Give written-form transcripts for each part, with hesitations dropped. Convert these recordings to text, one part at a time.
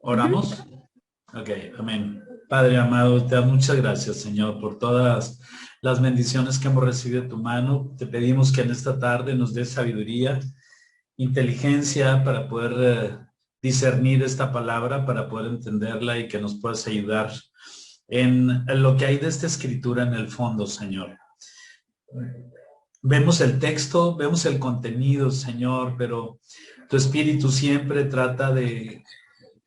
Ujú. ¿Oramos? Ok, amén. Padre amado, te damos muchas gracias, Señor, por todas las bendiciones que hemos recibido de tu mano. Te pedimos que en esta tarde nos des sabiduría, inteligencia para poder discernir esta palabra, para poder entenderla y que nos puedas ayudar en lo que hay de esta escritura en el fondo, Señor. Vemos el texto, vemos el contenido, Señor, pero tu Espíritu siempre trata de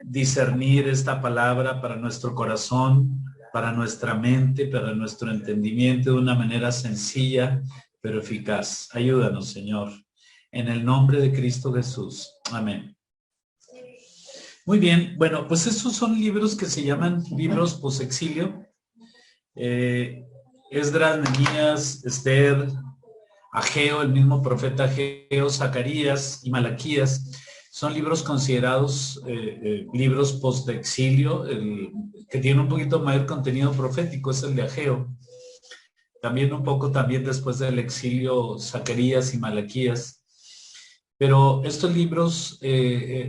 discernir esta palabra para nuestro corazón, para nuestra mente, para nuestro entendimiento de una manera sencilla, pero eficaz. Ayúdanos, Señor, en el nombre de Cristo Jesús. Amén. Muy bien, bueno, pues estos son libros que se llaman libros posexilio. Esdras, Nehemías, Esther, Ageo, el mismo profeta Ageo, Zacarías y Malaquías, son libros considerados libros post-exilio. El que tiene un poquito mayor contenido profético es el de Ageo. También un poco también después del exilio, Zacarías y Malaquías. Pero estos libros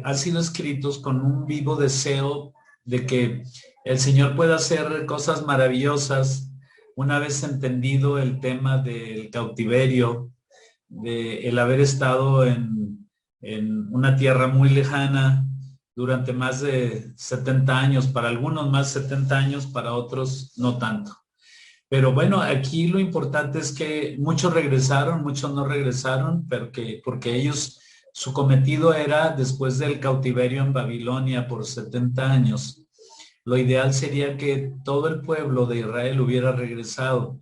han sido escritos con un vivo deseo de que el Señor pueda hacer cosas maravillosas una vez entendido el tema del cautiverio, de el haber estado en una tierra muy lejana durante más de 70 años, para algunos más de 70 años, para otros no tanto. Pero bueno, aquí lo importante es que muchos regresaron, muchos no regresaron, porque ellos, su cometido era después del cautiverio en Babilonia por 70 años. Lo ideal sería que todo el pueblo de Israel hubiera regresado.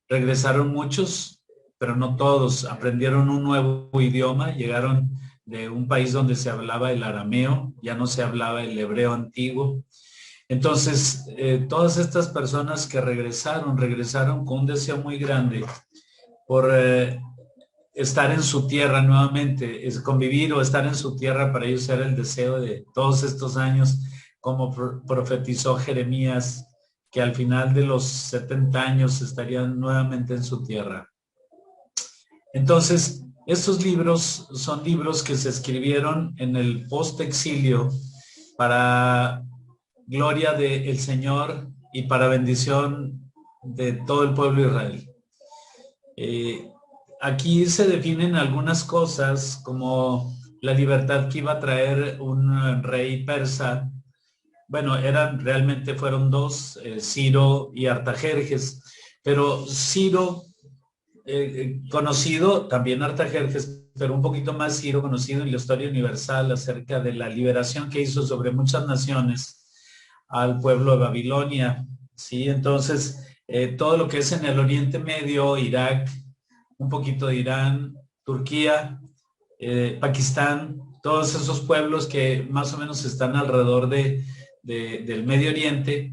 Regresaron muchos, pero no todos. Aprendieron un nuevo idioma, llegaron de un país donde se hablaba el arameo, ya no se hablaba el hebreo antiguo. Entonces, todas estas personas que regresaron con un deseo muy grande por estar en su tierra nuevamente, es convivir o estar en su tierra. Para ellos era el deseo de todos estos años, como profetizó Jeremías, que al final de los 70 años estarían nuevamente en su tierra. Entonces, estos libros son libros que se escribieron en el post-exilio para gloria del Señor y para bendición de todo el pueblo de Israel. Eh, Aquí se definen algunas cosas como la libertad que iba a traer un rey persa. Bueno, fueron dos, Ciro y Artajerjes, pero Ciro, conocido, también Artajerjes, pero un poquito más Ciro, conocido en la historia universal acerca de la liberación que hizo sobre muchas naciones al pueblo de Babilonia, ¿sí? Entonces, todo lo que es en el Oriente Medio, Irak, un poquito de Irán, Turquía, Pakistán, todos esos pueblos que más o menos están alrededor del Medio Oriente,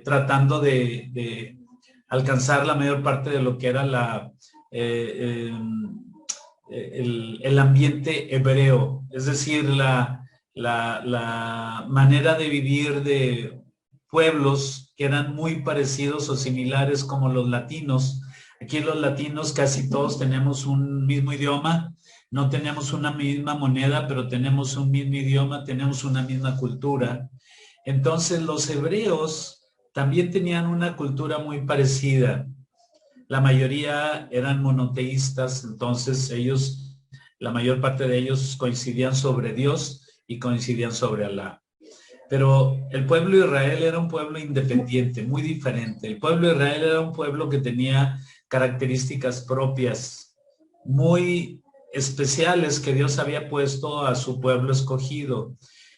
tratando de alcanzar la mayor parte de lo que era el ambiente hebreo, es decir, la manera de vivir de pueblos que eran muy parecidos o similares como los latinos. Aquí los latinos casi todos tenemos un mismo idioma, no tenemos una misma moneda, pero tenemos un mismo idioma, tenemos una misma cultura. Entonces los hebreos también tenían una cultura muy parecida. La mayoría eran monoteístas, entonces la mayor parte de ellos coincidían sobre Dios y coincidían sobre Alá. Pero el pueblo de Israel era un pueblo independiente, muy diferente. El pueblo de Israel era un pueblo que tenía características propias, muy especiales que Dios había puesto a su pueblo escogido.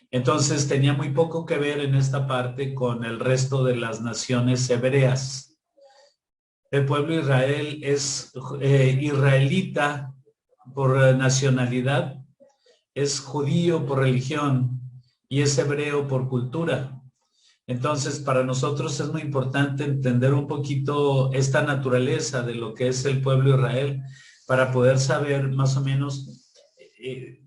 Entonces tenía muy poco que ver en esta parte con el resto de las naciones hebreas. El pueblo de Israel es israelita por nacionalidad, es judío por religión y es hebreo por cultura. Entonces, para nosotros es muy importante entender un poquito esta naturaleza de lo que es el pueblo de Israel para poder saber más o menos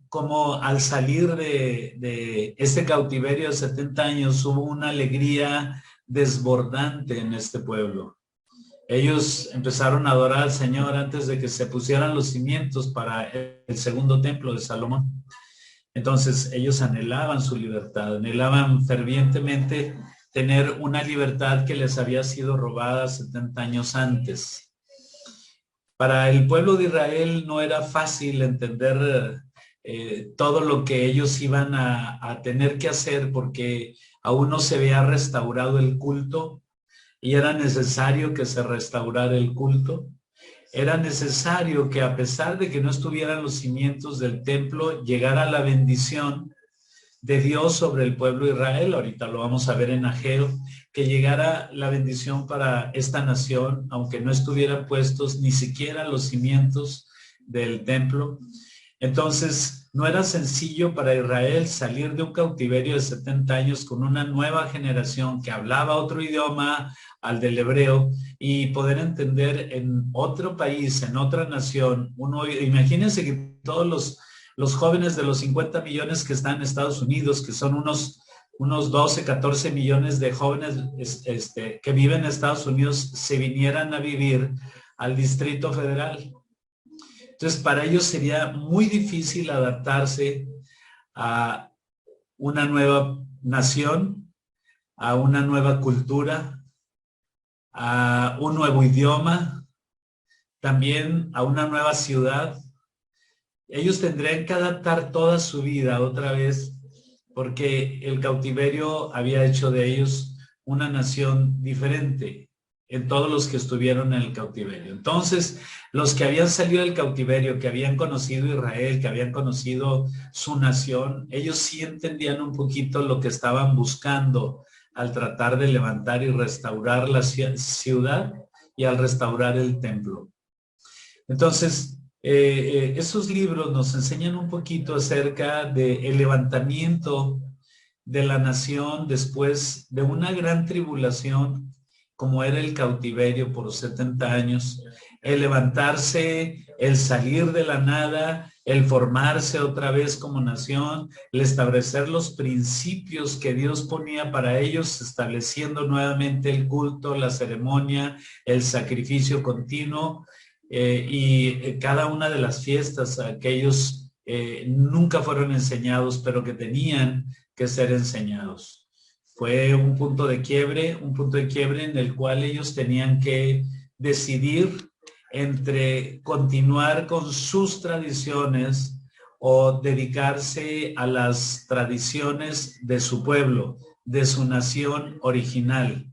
cómo al salir de este cautiverio de 70 años hubo una alegría desbordante en este pueblo. Ellos empezaron a adorar al Señor antes de que se pusieran los cimientos para el segundo templo de Salomón. Entonces ellos anhelaban su libertad, anhelaban fervientemente tener una libertad que les había sido robada 70 años antes. Para el pueblo de Israel no era fácil entender todo lo que ellos iban a tener que hacer, porque aún no se había restaurado el culto y era necesario que se restaurara el culto. Era necesario que, a pesar de que no estuvieran los cimientos del templo, llegara la bendición de Dios sobre el pueblo de Israel. Ahorita lo vamos a ver en Ageo, que llegara la bendición para esta nación, aunque no estuvieran puestos ni siquiera los cimientos del templo. Entonces, no era sencillo para Israel salir de un cautiverio de 70 años con una nueva generación que hablaba otro idioma al del hebreo y poder entender en otro país, en otra nación. Imagínense que todos los jóvenes de los 50 millones que están en Estados Unidos, que son unos 12, 14 millones de jóvenes que viven en Estados Unidos, se vinieran a vivir al Distrito Federal. Entonces, para ellos sería muy difícil adaptarse a una nueva nación, a una nueva cultura, a un nuevo idioma, también a una nueva ciudad. Ellos tendrían que adaptar toda su vida otra vez, porque el cautiverio había hecho de ellos una nación diferente en todos los que estuvieron en el cautiverio. Entonces, los que habían salido del cautiverio, que habían conocido Israel, que habían conocido su nación, ellos sí entendían un poquito lo que estaban buscando al tratar de levantar y restaurar la ciudad y al restaurar el templo. Entonces, esos libros nos enseñan un poquito acerca del levantamiento de la nación después de una gran tribulación, como era el cautiverio por 70 años, el levantarse, el salir de la nada, el formarse otra vez como nación, el establecer los principios que Dios ponía para ellos, estableciendo nuevamente el culto, la ceremonia, el sacrificio continuo, y cada una de las fiestas que ellos nunca fueron enseñados, pero que tenían que ser enseñados. Fue un punto de quiebre en el cual ellos tenían que decidir entre continuar con sus tradiciones o dedicarse a las tradiciones de su pueblo, de su nación original.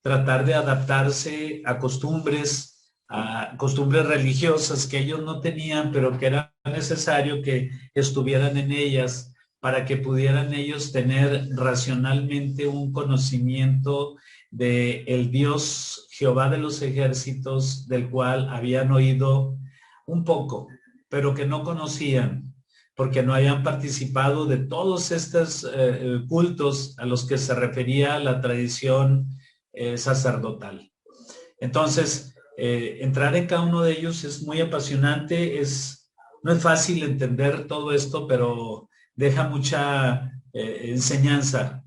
Tratar de adaptarse a costumbres religiosas que ellos no tenían, pero que era necesario que estuvieran en ellas para que pudieran ellos tener racionalmente un conocimiento de el Dios Jehová de los ejércitos, del cual habían oído un poco, pero que no conocían, porque no habían participado de todos estos cultos a los que se refería la tradición sacerdotal. Entonces, entrar en cada uno de ellos es muy apasionante, no es fácil entender todo esto, pero deja mucha enseñanza,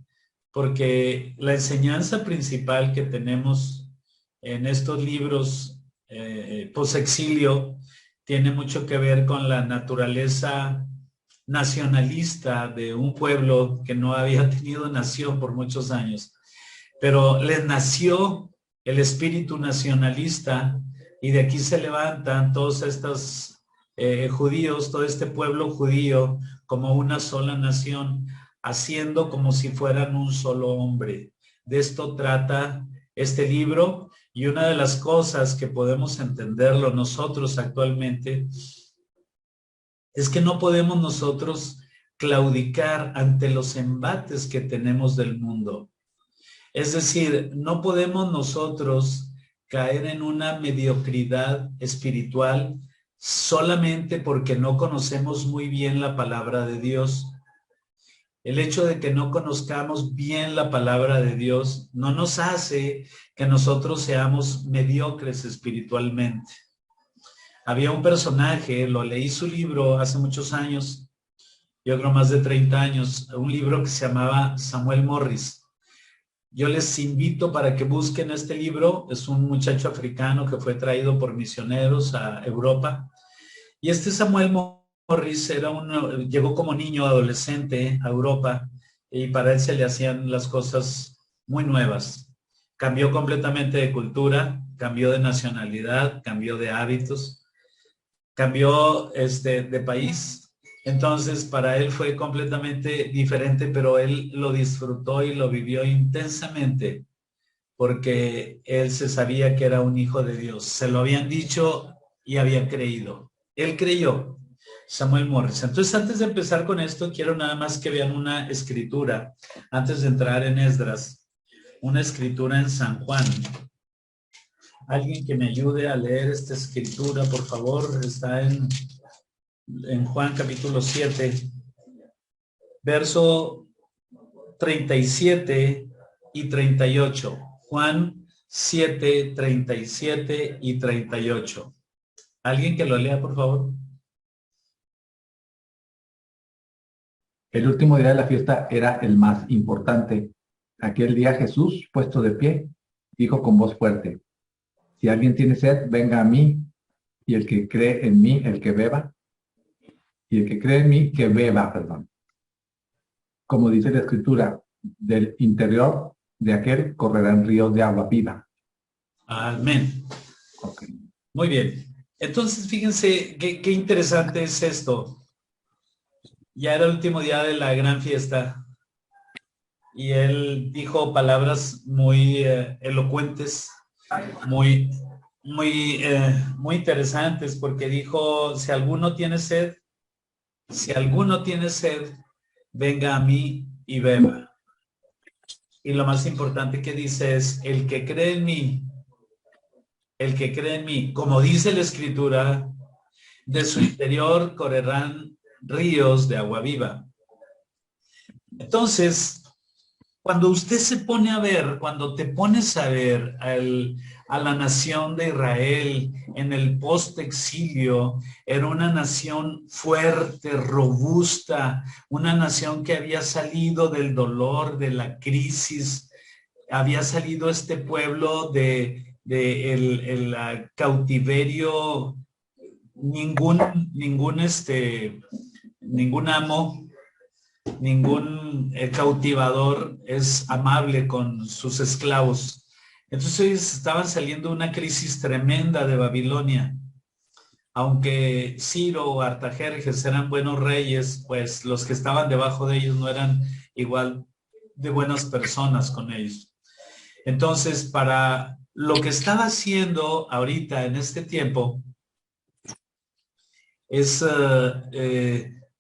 porque la enseñanza principal que tenemos en estos libros post-exilio tiene mucho que ver con la naturaleza nacionalista de un pueblo que no había tenido nación por muchos años, pero les nació el espíritu nacionalista y de aquí se levantan todos estos judíos, todo este pueblo judío como una sola nación, haciendo como si fueran un solo hombre. De esto trata este libro, y una de las cosas que podemos entenderlo nosotros actualmente es que no podemos nosotros claudicar ante los embates que tenemos del mundo. Es decir, no podemos nosotros caer en una mediocridad espiritual solamente porque no conocemos muy bien la palabra de Dios. El hecho de que no conozcamos bien la palabra de Dios no nos hace que nosotros seamos mediocres espiritualmente. Había un personaje, lo leí su libro hace muchos años, yo creo más de 30 años, un libro que se llamaba Samuel Morris. Yo les invito para que busquen este libro. Es un muchacho africano que fue traído por misioneros a Europa. Y este Samuel Morris llegó como niño adolescente a Europa y para él se le hacían las cosas muy nuevas. Cambió completamente de cultura, cambió de nacionalidad, cambió de hábitos, cambió de país. Entonces para él fue completamente diferente, pero él lo disfrutó y lo vivió intensamente porque él se sabía que era un hijo de Dios. Se lo habían dicho y había creído. Él creyó, Samuel Morris. Entonces, antes de empezar con esto, quiero nada más que vean una escritura, antes de entrar en Esdras, una escritura en San Juan. Alguien que me ayude a leer esta escritura, por favor, está en Juan capítulo 7, verso 37 y 38. Juan 7, 37 y 38. ¿Alguien que lo lea, por favor? El último día de la fiesta era el más importante. Aquel día Jesús, puesto de pie, dijo con voz fuerte: si alguien tiene sed, venga a mí, y el que cree en mí, el que beba, y el que cree en mí, que beba, perdón. Como dice la Escritura, del interior de aquel correrán ríos de agua viva. Amén. Okay. Muy bien. Entonces, fíjense qué interesante es esto. Ya era el último día de la gran fiesta y él dijo palabras muy elocuentes, muy, muy interesantes, porque dijo, si alguno tiene sed, venga a mí y beba. Y lo más importante que dice es, el que cree en mí, como dice la Escritura, de su interior correrán ríos de agua viva. Entonces, cuando usted se pone a ver, cuando te pones a ver a la nación de Israel en el post-exilio, era una nación fuerte, robusta, una nación que había salido del dolor, de la crisis, había salido este pueblo de el cautiverio, ningún amo, ningún cautivador es amable con sus esclavos. Entonces ellos estaban saliendo de una crisis tremenda de Babilonia. Aunque Ciro o Artajerjes eran buenos reyes, pues los que estaban debajo de ellos no eran igual de buenas personas con ellos. Entonces, para lo que estaba haciendo ahorita en este tiempo es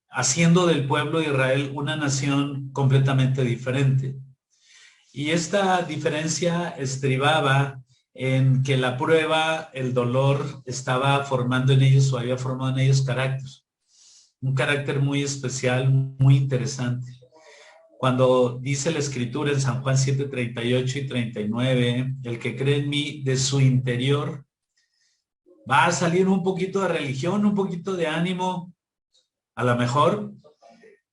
haciendo del pueblo de Israel una nación completamente diferente. Y esta diferencia estribaba en que la prueba, el dolor, estaba formando en ellos o había formado en ellos carácter. Un carácter muy especial, muy interesante. Cuando dice la Escritura en San Juan 7, 38 y 39, el que cree en mí, de su interior va a salir un poquito de religión, un poquito de ánimo, a lo mejor,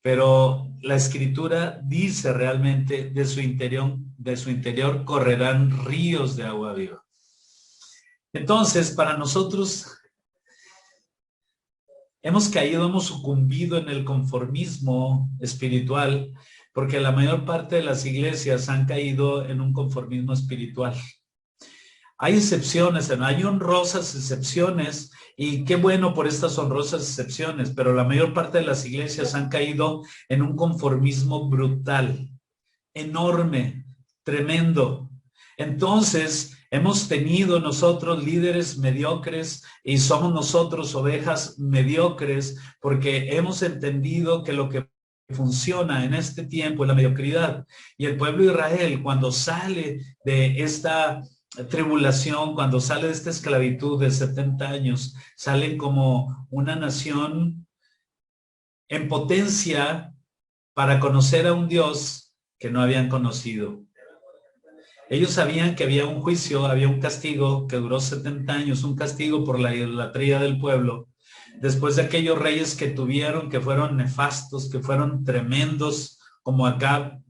pero la Escritura dice realmente de su interior correrán ríos de agua viva. Entonces, para nosotros hemos sucumbido en el conformismo espiritual, porque la mayor parte de las iglesias han caído en un conformismo espiritual. Hay excepciones, hay honrosas excepciones, y qué bueno por estas honrosas excepciones, pero la mayor parte de las iglesias han caído en un conformismo brutal, enorme, tremendo. Entonces, hemos tenido nosotros líderes mediocres y somos nosotros ovejas mediocres porque hemos entendido que lo que funciona en este tiempo es la mediocridad. Y el pueblo de Israel, cuando sale de esta tribulación, cuando sale de esta esclavitud de 70 años, salen como una nación en potencia para conocer a un Dios que no habían conocido. Ellos sabían que había un juicio, había un castigo que duró 70 años, un castigo por la idolatría del pueblo. Después de aquellos reyes que tuvieron, que fueron nefastos, que fueron tremendos, como Acab,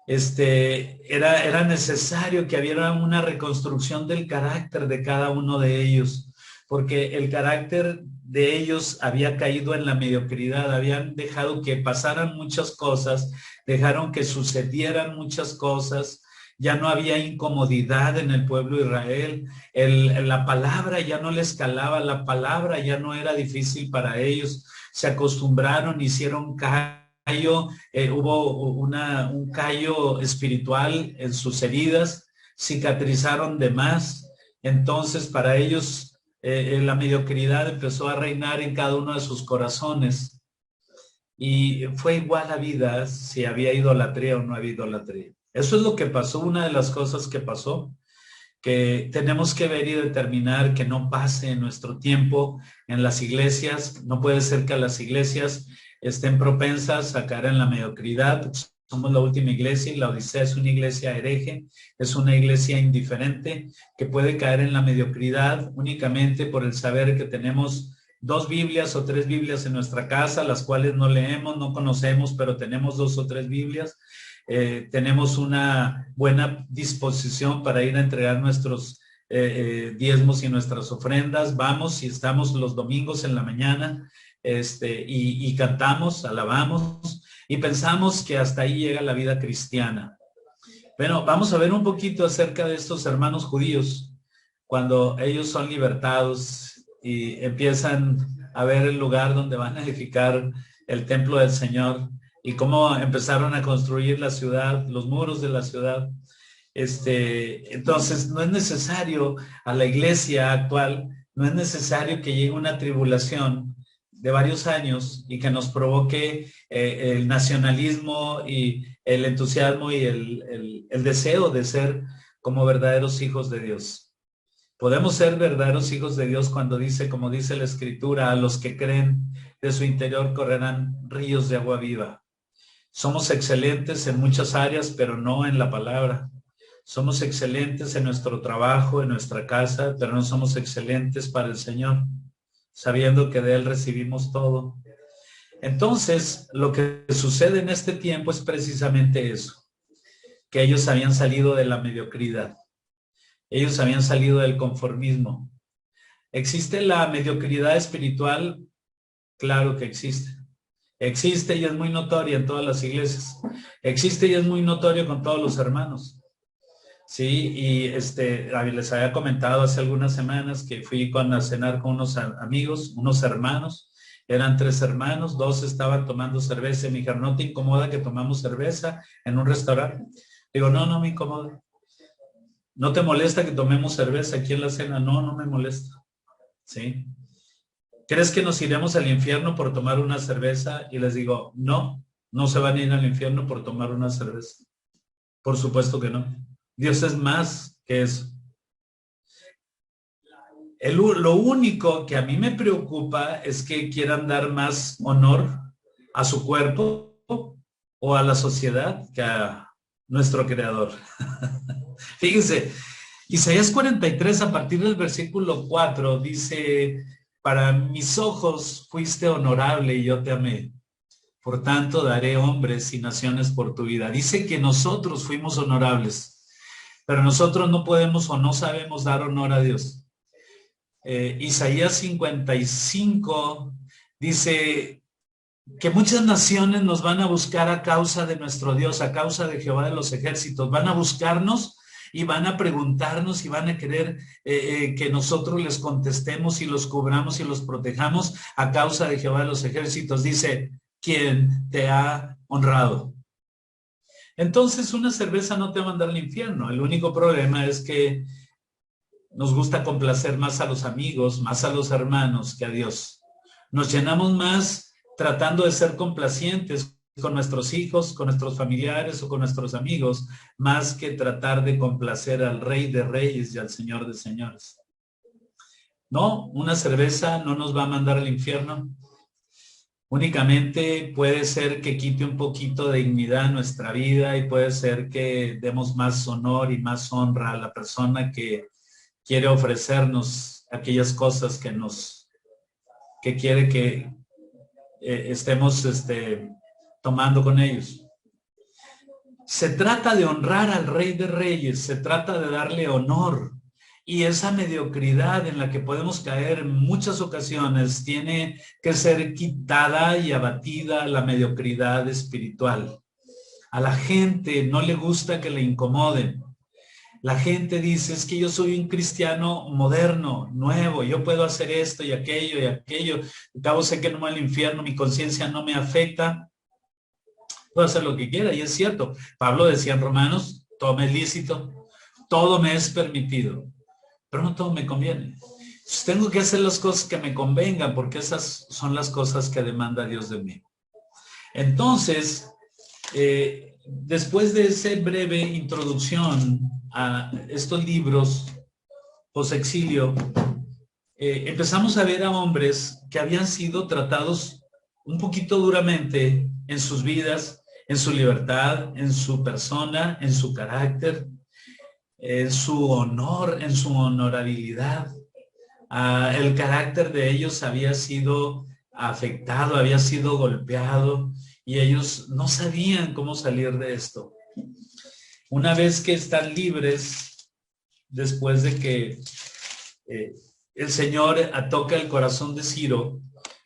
era necesario que hubiera una reconstrucción del carácter de cada uno de ellos. porque el carácter de ellos había caído en la mediocridad, habían dejado que pasaran muchas cosas, dejaron que sucedieran muchas cosas, ya no había incomodidad en el pueblo de Israel, la palabra ya no les calaba, la palabra ya no era difícil para ellos, se acostumbraron, hicieron callo, hubo un callo espiritual en sus heridas, cicatrizaron de más, entonces para ellos la mediocridad empezó a reinar en cada uno de sus corazones y fue igual la vida si había idolatría o no había idolatría. Eso es lo que pasó, una de las cosas que pasó, que tenemos que ver y determinar que no pase en nuestro tiempo en las iglesias. No puede ser que las iglesias estén propensas a caer en la mediocridad. Somos la última iglesia y la Odisea es una iglesia hereje, es una iglesia indiferente que puede caer en la mediocridad únicamente por el saber que tenemos 2 Biblias o 3 Biblias en nuestra casa, las cuales no leemos, no conocemos, pero tenemos 2 o 3 Biblias. Tenemos una buena disposición para ir a entregar nuestros diezmos y nuestras ofrendas. Vamos y estamos los domingos en la mañana y cantamos, alabamos y pensamos que hasta ahí llega la vida cristiana. Bueno, vamos a ver un poquito acerca de estos hermanos judíos cuando ellos son libertados y empiezan a ver el lugar donde van a edificar el templo del Señor y cómo empezaron a construir la ciudad, los muros de la ciudad. Entonces, no es necesario a la iglesia actual, no es necesario que llegue una tribulación de varios años y que nos provoque el nacionalismo y el entusiasmo y el deseo de ser como verdaderos hijos de Dios. Podemos ser verdaderos hijos de Dios cuando dice, como dice la Escritura, a los que creen de su interior correrán ríos de agua viva. Somos excelentes en muchas áreas, pero no en la palabra. Somos excelentes en nuestro trabajo, en nuestra casa, pero no somos excelentes para el Señor, sabiendo que de Él recibimos todo. Entonces, lo que sucede en este tiempo es precisamente eso, que ellos habían salido de la mediocridad. Ellos habían salido del conformismo. ¿Existe la mediocridad espiritual? Claro que existe. Existe y es muy notoria en todas las iglesias. Existe y es muy notorio con todos los hermanos. Sí, y les había comentado hace algunas semanas que fui a cenar con unos amigos, unos hermanos. Eran 3 hermanos, 2 estaban tomando cerveza y me dijeron, ¿no te incomoda que tomamos cerveza en un restaurante? Digo, no me incomoda. ¿No te molesta que tomemos cerveza aquí en la cena? No me molesta. ¿Sí? ¿Crees que nos iremos al infierno por tomar una cerveza? Y les digo, no se van a ir al infierno por tomar una cerveza. Por supuesto que no. Dios es más que eso. Lo único que a mí me preocupa es que quieran dar más honor a su cuerpo o a la sociedad que a nuestro Creador. Fíjense, Isaías 43 a partir del versículo 4 dice, para mis ojos fuiste honorable y yo te amé. Por tanto, daré hombres y naciones por tu vida. Dice que nosotros fuimos honorables, pero nosotros no podemos o no sabemos dar honor a Dios. Isaías 55 dice que muchas naciones nos van a buscar a causa de nuestro Dios, a causa de Jehová de los ejércitos. Van a buscarnos y van a preguntarnos y van a querer que nosotros les contestemos y los cubramos y los protejamos a causa de Jehová de los ejércitos. Dice, ¿quién te ha honrado? Entonces una cerveza no te va a mandar al infierno. El único problema es que nos gusta complacer más a los amigos, más a los hermanos que a Dios. Nos llenamos más tratando de ser complacientes con nuestros hijos, con nuestros familiares o con nuestros amigos, más que tratar de complacer al Rey de Reyes y al Señor de Señores. No, una cerveza no nos va a mandar al infierno. Únicamente puede ser que quite un poquito de dignidad a nuestra vida y puede ser que demos más honor y más honra a la persona que quiere ofrecernos aquellas cosas que quiere que estemos tomando con ellos. Se trata de honrar al Rey de Reyes, se trata de darle honor Y esa mediocridad en la que podemos caer en muchas ocasiones tiene que ser quitada y abatida, la mediocridad espiritual. A la gente no le gusta que le incomoden. La gente dice, es que yo soy un cristiano moderno, nuevo, yo puedo hacer esto y aquello, al cabo sé que no me voy al infierno, mi conciencia no me afecta, puedo hacer lo que quiera, y es cierto. Pablo decía en Romanos, todo me es lícito, todo me es permitido, pero no todo me conviene. Tengo que hacer las cosas que me convengan, porque esas son las cosas que demanda Dios de mí. Entonces, después de esa breve introducción a estos libros post-exilio, empezamos a ver a hombres que habían sido tratados un poquito duramente en sus vidas, en su libertad, en su persona, en su carácter, en su honor, en su honorabilidad. El carácter de ellos había sido afectado, había sido golpeado, y ellos no sabían cómo salir de esto. Una vez que están libres, después de que el Señor toca el corazón de Ciro,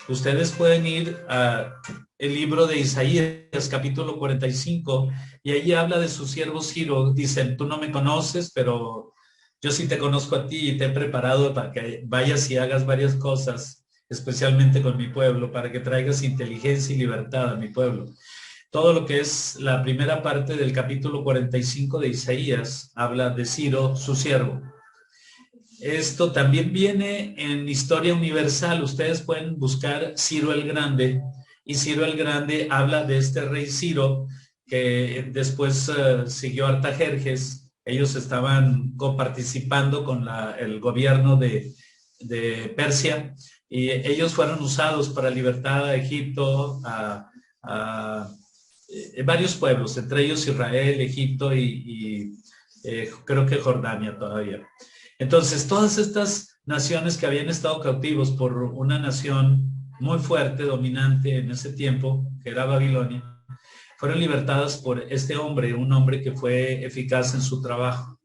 ustedes pueden ir al libro de Isaías, capítulo 45, y allí habla de su siervo Ciro. Dicen, tú no me conoces, pero yo sí te conozco a ti y te he preparado para que vayas y hagas varias cosas, especialmente con mi pueblo, para que traigas inteligencia y libertad a mi pueblo. Todo lo que es la primera parte del capítulo 45 de Isaías habla de Ciro, su siervo. Esto también viene en Historia Universal. Ustedes pueden buscar Ciro el Grande, y Ciro el Grande habla de este rey Ciro, que después siguió Artajerjes. Ellos estaban coparticipando con el gobierno de Persia, y ellos fueron usados para libertar a Egipto, a varios pueblos, entre ellos Israel, Egipto y creo que Jordania todavía. Entonces, todas estas naciones que habían estado cautivos por una nación muy fuerte, dominante en ese tiempo, que era Babilonia, fueron libertadas por este hombre, un hombre que fue eficaz en su trabajo.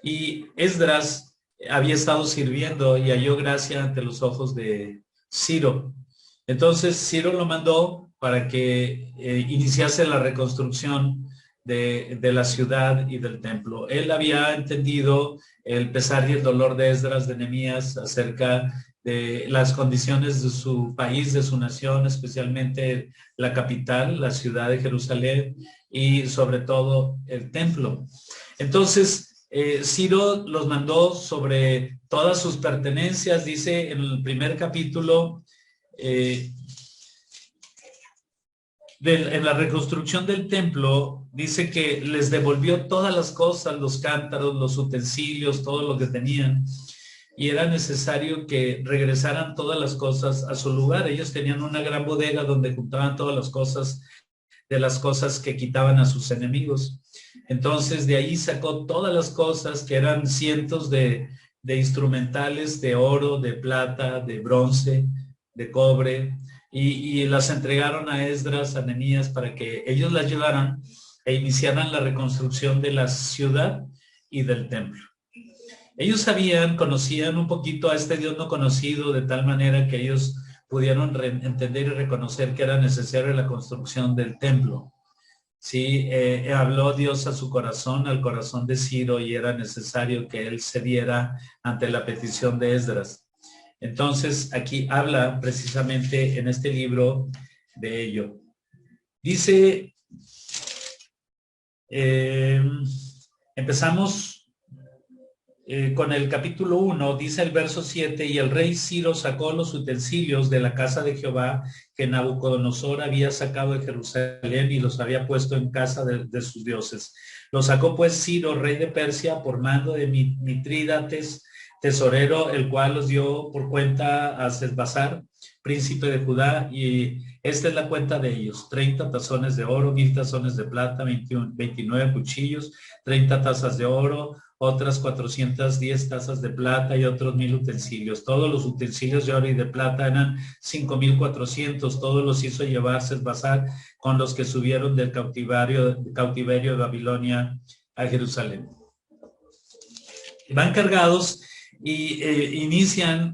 Y Esdras había estado sirviendo y halló gracia ante los ojos de Ciro. Entonces, Ciro lo mandó para que iniciase la reconstrucción de la ciudad y del templo. Él había entendido el pesar y el dolor de Esdras, de Nehemías, acerca de las condiciones de su país, de su nación, especialmente la capital, la ciudad de Jerusalén, y sobre todo el templo. Entonces, Ciro los mandó sobre todas sus pertenencias. Dice en el primer capítulo, en la reconstrucción del templo, dice que les devolvió todas las cosas, los cántaros, los utensilios, todo lo que tenían, y era necesario que regresaran todas las cosas a su lugar. Ellos tenían una gran bodega donde juntaban todas las cosas, de las cosas que quitaban a sus enemigos. Entonces de ahí sacó todas las cosas, que eran cientos de instrumentales de oro, de plata, de bronce, de cobre, y las entregaron a Esdras, a Nehemías, para que ellos las llevaran e iniciaran la reconstrucción de la ciudad y del templo. Ellos conocían un poquito a este Dios no conocido, de tal manera que ellos pudieron entender y reconocer que era necesaria la construcción del templo. Sí, habló Dios a su corazón, al corazón de Ciro, y era necesario que él cediera ante la petición de Esdras. Entonces, aquí habla precisamente en este libro de ello. Dice, empezamos con el capítulo 1, dice el verso 7, y el rey Ciro sacó los utensilios de la casa de Jehová que Nabucodonosor había sacado de Jerusalén y los había puesto en casa de sus dioses. Los sacó pues Ciro, rey de Persia, por mando de Mitrídates, tesorero, el cual los dio por cuenta a Sesbazar, príncipe de Judá, y esta es la cuenta de ellos: 30 tazones de oro, 1000 tazones de plata, 29 cuchillos, 30 tazas de oro, otras 410 tazas de plata y otros 1000 utensilios. Todos los utensilios de oro y de plata eran 5400. Todos los hizo llevar Sesbazar con los que subieron del cautiverio de Babilonia a Jerusalén. Van cargados y inician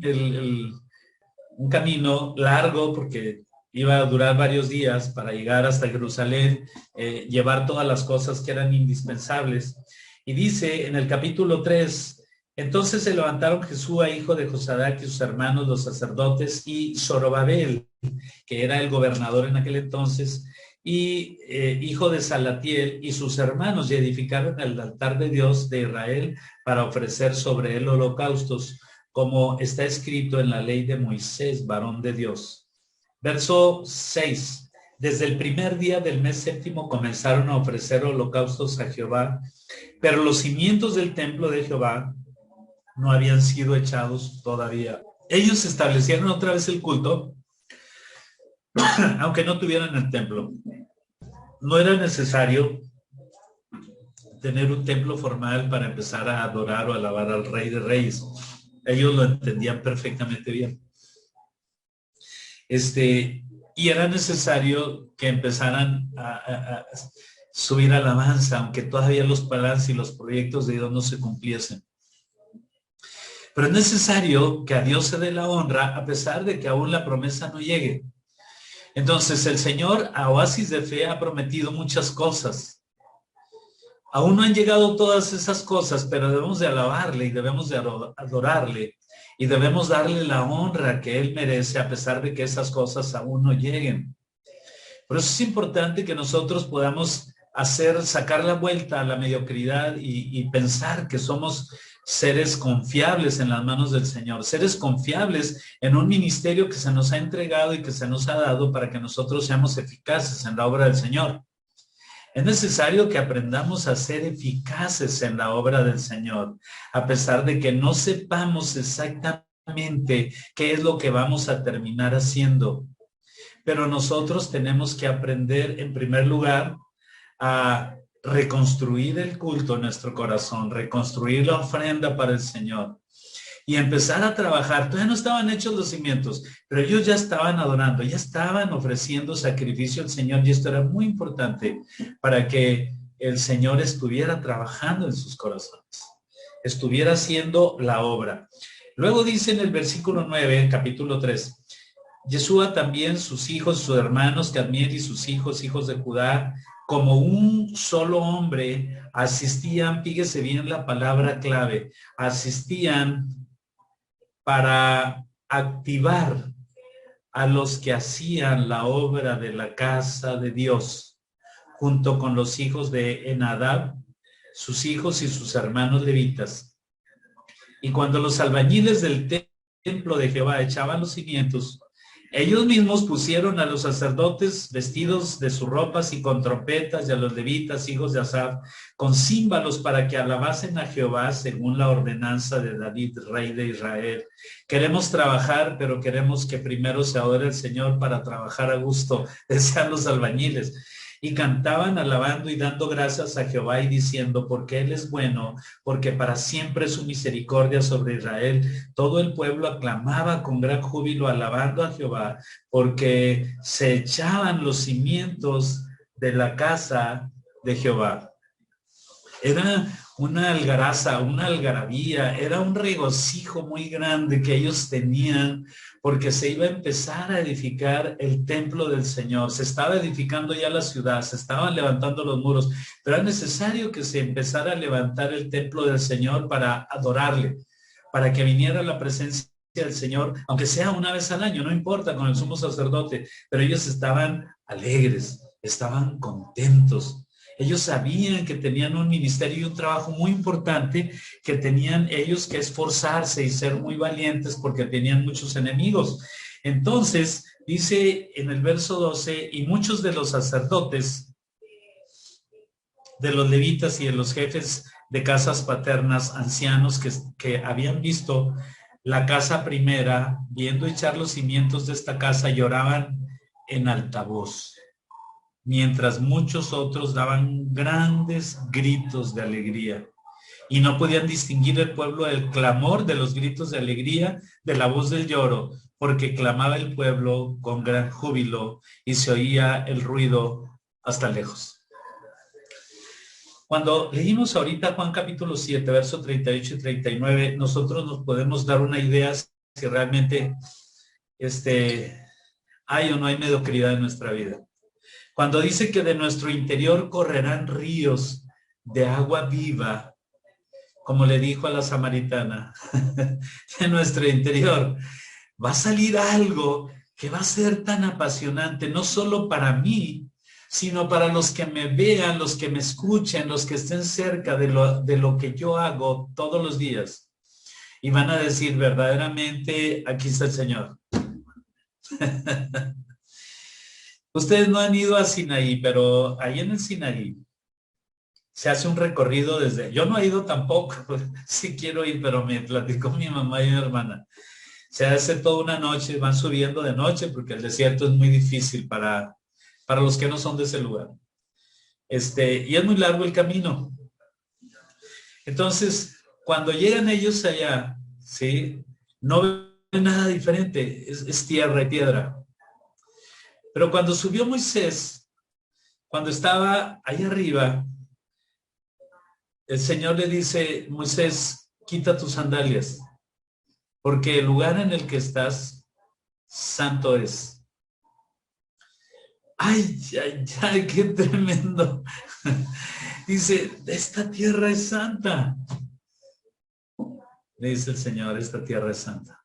un camino largo porque iba a durar varios días para llegar hasta Jerusalén, llevar todas las cosas que eran indispensables. Y dice en el capítulo 3, entonces se levantaron Jesúa, hijo de Josadac, y sus hermanos, los sacerdotes, y Zorobabel, que era el gobernador en aquel entonces, y hijo de Salatiel, y sus hermanos, y edificaron el altar de Dios de Israel para ofrecer sobre él holocaustos, como está escrito en la ley de Moisés, varón de Dios. Verso 6. Desde el primer día del mes séptimo comenzaron a ofrecer holocaustos a Jehová, pero los cimientos del templo de Jehová no habían sido echados todavía. Ellos establecieron otra vez el culto, aunque no tuvieran el templo. No era necesario tener un templo formal para empezar a adorar o alabar al Rey de Reyes. Ellos lo entendían perfectamente bien. Y era necesario que empezaran a subir alabanza, aunque todavía los planes y los proyectos de Dios no se cumpliesen. Pero es necesario que a Dios se dé la honra a pesar de que aún la promesa no llegue. Entonces el Señor a Oasis de Fe ha prometido muchas cosas. Aún no han llegado todas esas cosas, pero debemos de alabarle y debemos de adorarle y debemos darle la honra que Él merece a pesar de que esas cosas aún no lleguen. Por eso es importante que nosotros podamos sacar la vuelta a la mediocridad y pensar que somos seres confiables en las manos del Señor, seres confiables en un ministerio que se nos ha entregado y que se nos ha dado para que nosotros seamos eficaces en la obra del Señor. Es necesario que aprendamos a ser eficaces en la obra del Señor, a pesar de que no sepamos exactamente qué es lo que vamos a terminar haciendo. Pero nosotros tenemos que aprender, en primer lugar, a reconstruir el culto en nuestro corazón, reconstruir la ofrenda para el Señor y empezar a trabajar. Todavía no estaban hechos los cimientos, pero ellos ya estaban adorando, ya estaban ofreciendo sacrificio al Señor, y esto era muy importante para que el Señor estuviera trabajando en sus corazones, estuviera haciendo la obra. Luego dice en el versículo 9, capítulo 3, Yeshua también, sus hijos, sus hermanos, Cadmiel y sus hijos, hijos de Judá, como un solo hombre, asistían, fíjese bien la palabra clave, asistían para activar a los que hacían la obra de la casa de Dios, junto con los hijos de Enadab, sus hijos y sus hermanos levitas. Y cuando los albañiles del templo de Jehová echaban los cimientos, ellos mismos pusieron a los sacerdotes vestidos de sus ropas y con trompetas, y a los levitas, hijos de Asaf, con címbalos para que alabasen a Jehová según la ordenanza de David, rey de Israel. Queremos trabajar, pero queremos que primero se adore el Señor para trabajar a gusto, decían los albañiles. Y cantaban alabando y dando gracias a Jehová y diciendo, porque Él es bueno, porque para siempre es su misericordia sobre Israel. Todo el pueblo aclamaba con gran júbilo alabando a Jehová, porque se echaban los cimientos de la casa de Jehová. Era una algaraza, una algarabía, era un regocijo muy grande que ellos tenían porque se iba a empezar a edificar el templo del Señor. Se estaba edificando ya la ciudad, se estaban levantando los muros, pero era necesario que se empezara a levantar el templo del Señor para adorarle, para que viniera la presencia del Señor, aunque sea una vez al año, no importa, con el sumo sacerdote, pero ellos estaban alegres, estaban contentos. Ellos sabían que tenían un ministerio y un trabajo muy importante, que tenían ellos que esforzarse y ser muy valientes porque tenían muchos enemigos. Entonces, dice en el verso 12, y muchos de los sacerdotes, de los levitas y de los jefes de casas paternas, ancianos que habían visto la casa primera, viendo echar los cimientos de esta casa, lloraban en alta voz, mientras muchos otros daban grandes gritos de alegría. Y no podían distinguir el pueblo del clamor de los gritos de alegría de la voz del lloro, porque clamaba el pueblo con gran júbilo y se oía el ruido hasta lejos. Cuando leímos ahorita Juan capítulo 7, verso 38 y 39, nosotros nos podemos dar una idea si realmente hay o no hay mediocridad en nuestra vida. Cuando dice que de nuestro interior correrán ríos de agua viva, como le dijo a la samaritana, de nuestro interior va a salir algo que va a ser tan apasionante, no solo para mí, sino para los que me vean, los que me escuchen, los que estén cerca de lo que yo hago todos los días. Y van a decir, verdaderamente, aquí está el Señor. Ustedes no han ido a Sinaí, pero ahí en el Sinaí se hace un recorrido desde... Yo no he ido tampoco, sí quiero ir, pero me platicó mi mamá y mi hermana. Se hace toda una noche, van subiendo de noche porque el desierto es muy difícil para los que no son de ese lugar. Y es muy largo el camino. Entonces, cuando llegan ellos allá, ¿sí? No ven nada diferente, es tierra y piedra. Pero cuando subió Moisés, cuando estaba ahí arriba, el Señor le dice, Moisés, quita tus sandalias, porque el lugar en el que estás, santo es. Ay, ay, ay, qué tremendo. Dice, esta tierra es santa. Le dice el Señor, esta tierra es santa.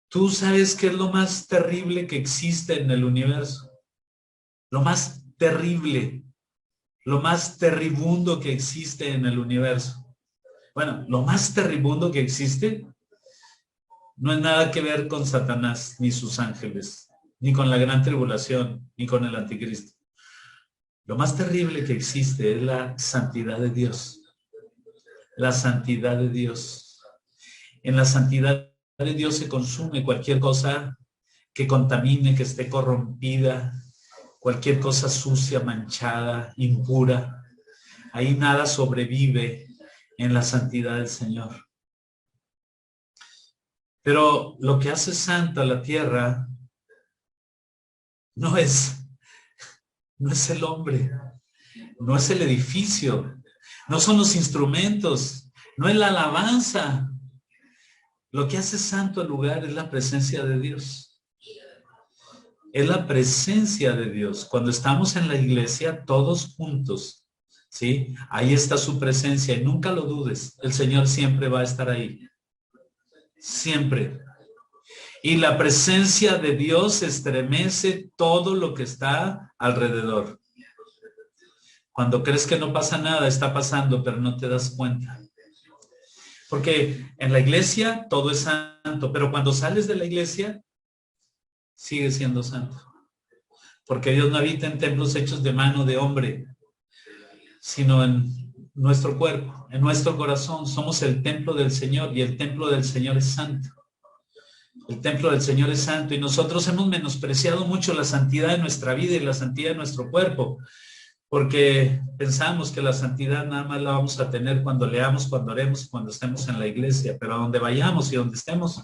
¿Tú sabes qué es lo más terrible que existe en el universo? Lo más terrible, lo más terribundo que existe en el universo. Bueno, lo más terribundo que existe no es nada que ver con Satanás ni sus ángeles, ni con la gran tribulación, ni con el anticristo. Lo más terrible que existe es la santidad de Dios. La santidad de Dios. En la santidad de Dios se consume cualquier cosa que contamine, que esté corrompida, cualquier cosa sucia, manchada, impura. Ahí nada sobrevive en la santidad del Señor. Pero lo que hace santa la tierra no es el hombre, no es el edificio, no son los instrumentos, no es la alabanza. Lo que hace santo el lugar es la presencia de Dios. Es la presencia de Dios. Cuando estamos en la iglesia, todos juntos, ¿sí? Ahí está su presencia y nunca lo dudes. El Señor siempre va a estar ahí. Siempre. Y la presencia de Dios estremece todo lo que está alrededor. Cuando crees que no pasa nada, está pasando, pero no te das cuenta. Porque en la iglesia todo es santo, pero cuando sales de la iglesia, sigue siendo santo. Porque Dios no habita en templos hechos de mano de hombre, sino en nuestro cuerpo, en nuestro corazón. Somos el templo del Señor y el templo del Señor es santo. El templo del Señor es santo y nosotros hemos menospreciado mucho la santidad de nuestra vida y la santidad de nuestro cuerpo, porque pensamos que la santidad nada más la vamos a tener cuando leamos, cuando oremos, cuando estemos en la iglesia, pero a donde vayamos y donde estemos,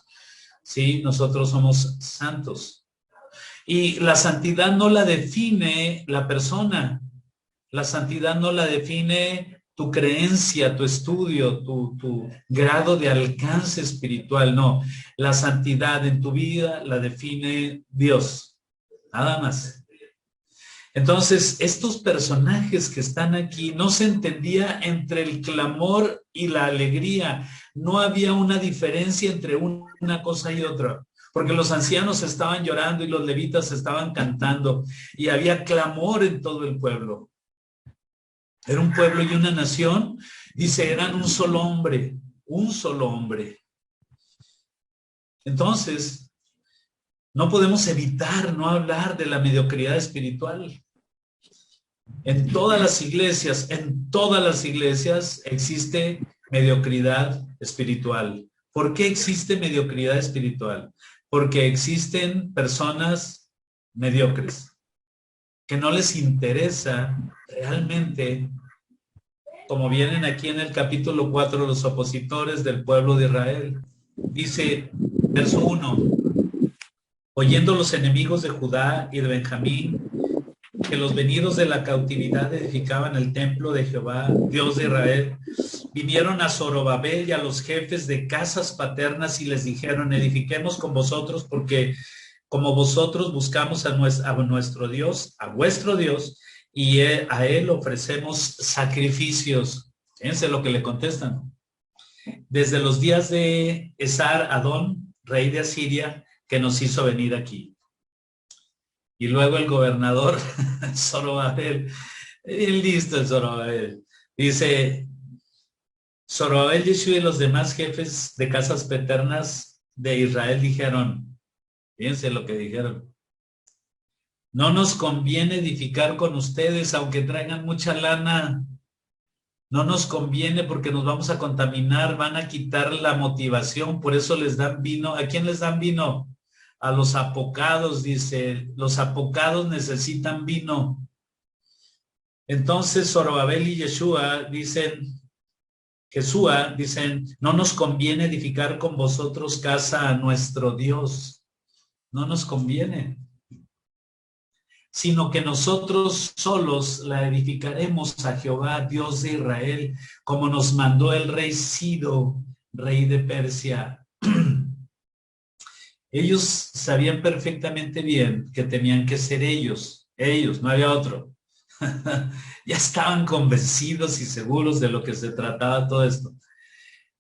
sí, nosotros somos santos. Y la santidad no la define la persona, la santidad no la define tu creencia, tu estudio, tu grado de alcance espiritual, no. La santidad en tu vida la define Dios, nada más. Entonces, estos personajes que están aquí, no se entendía entre el clamor y la alegría. No había una diferencia entre una cosa y otra, porque los ancianos estaban llorando y los levitas estaban cantando y había clamor en todo el pueblo. Era un pueblo y una nación, dice, eran un solo hombre, un solo hombre. Entonces, no podemos evitar no hablar de la mediocridad espiritual. En todas las iglesias existe mediocridad espiritual. ¿Por qué existe mediocridad espiritual? Porque existen personas mediocres, que no les interesa realmente, como vienen aquí en el capítulo 4, los opositores del pueblo de Israel. Dice, verso 1, oyendo los enemigos de Judá y de Benjamín que los venidos de la cautividad edificaban el templo de Jehová, Dios de Israel, vinieron a Zorobabel y a los jefes de casas paternas y les dijeron, edifiquemos con vosotros porque como vosotros buscamos a nuestro Dios, a vuestro Dios, y a él ofrecemos sacrificios. Fíjense lo que le contestan. Desde los días de Esar-Adón, rey de Asiria, que nos hizo venir aquí. Y luego el gobernador Zorobabel, bien listo el Zorobabel, dice, Zorobabel, Yeshua y los demás jefes de casas paternas de Israel dijeron, fíjense lo que dijeron, no nos conviene edificar con ustedes, aunque traigan mucha lana. No nos conviene porque nos vamos a contaminar, van a quitar la motivación, por eso les dan vino. ¿A quién les dan vino? A los apocados, dice, los apocados necesitan vino. Entonces Zorobabel y Jesúa dicen, no nos conviene edificar con vosotros casa a nuestro Dios. No nos conviene. Sino que nosotros solos la edificaremos a Jehová, Dios de Israel, como nos mandó el rey Ciro, rey de Persia. Ellos sabían perfectamente bien que tenían que ser ellos, no había otro. Ya estaban convencidos y seguros de lo que se trataba todo esto.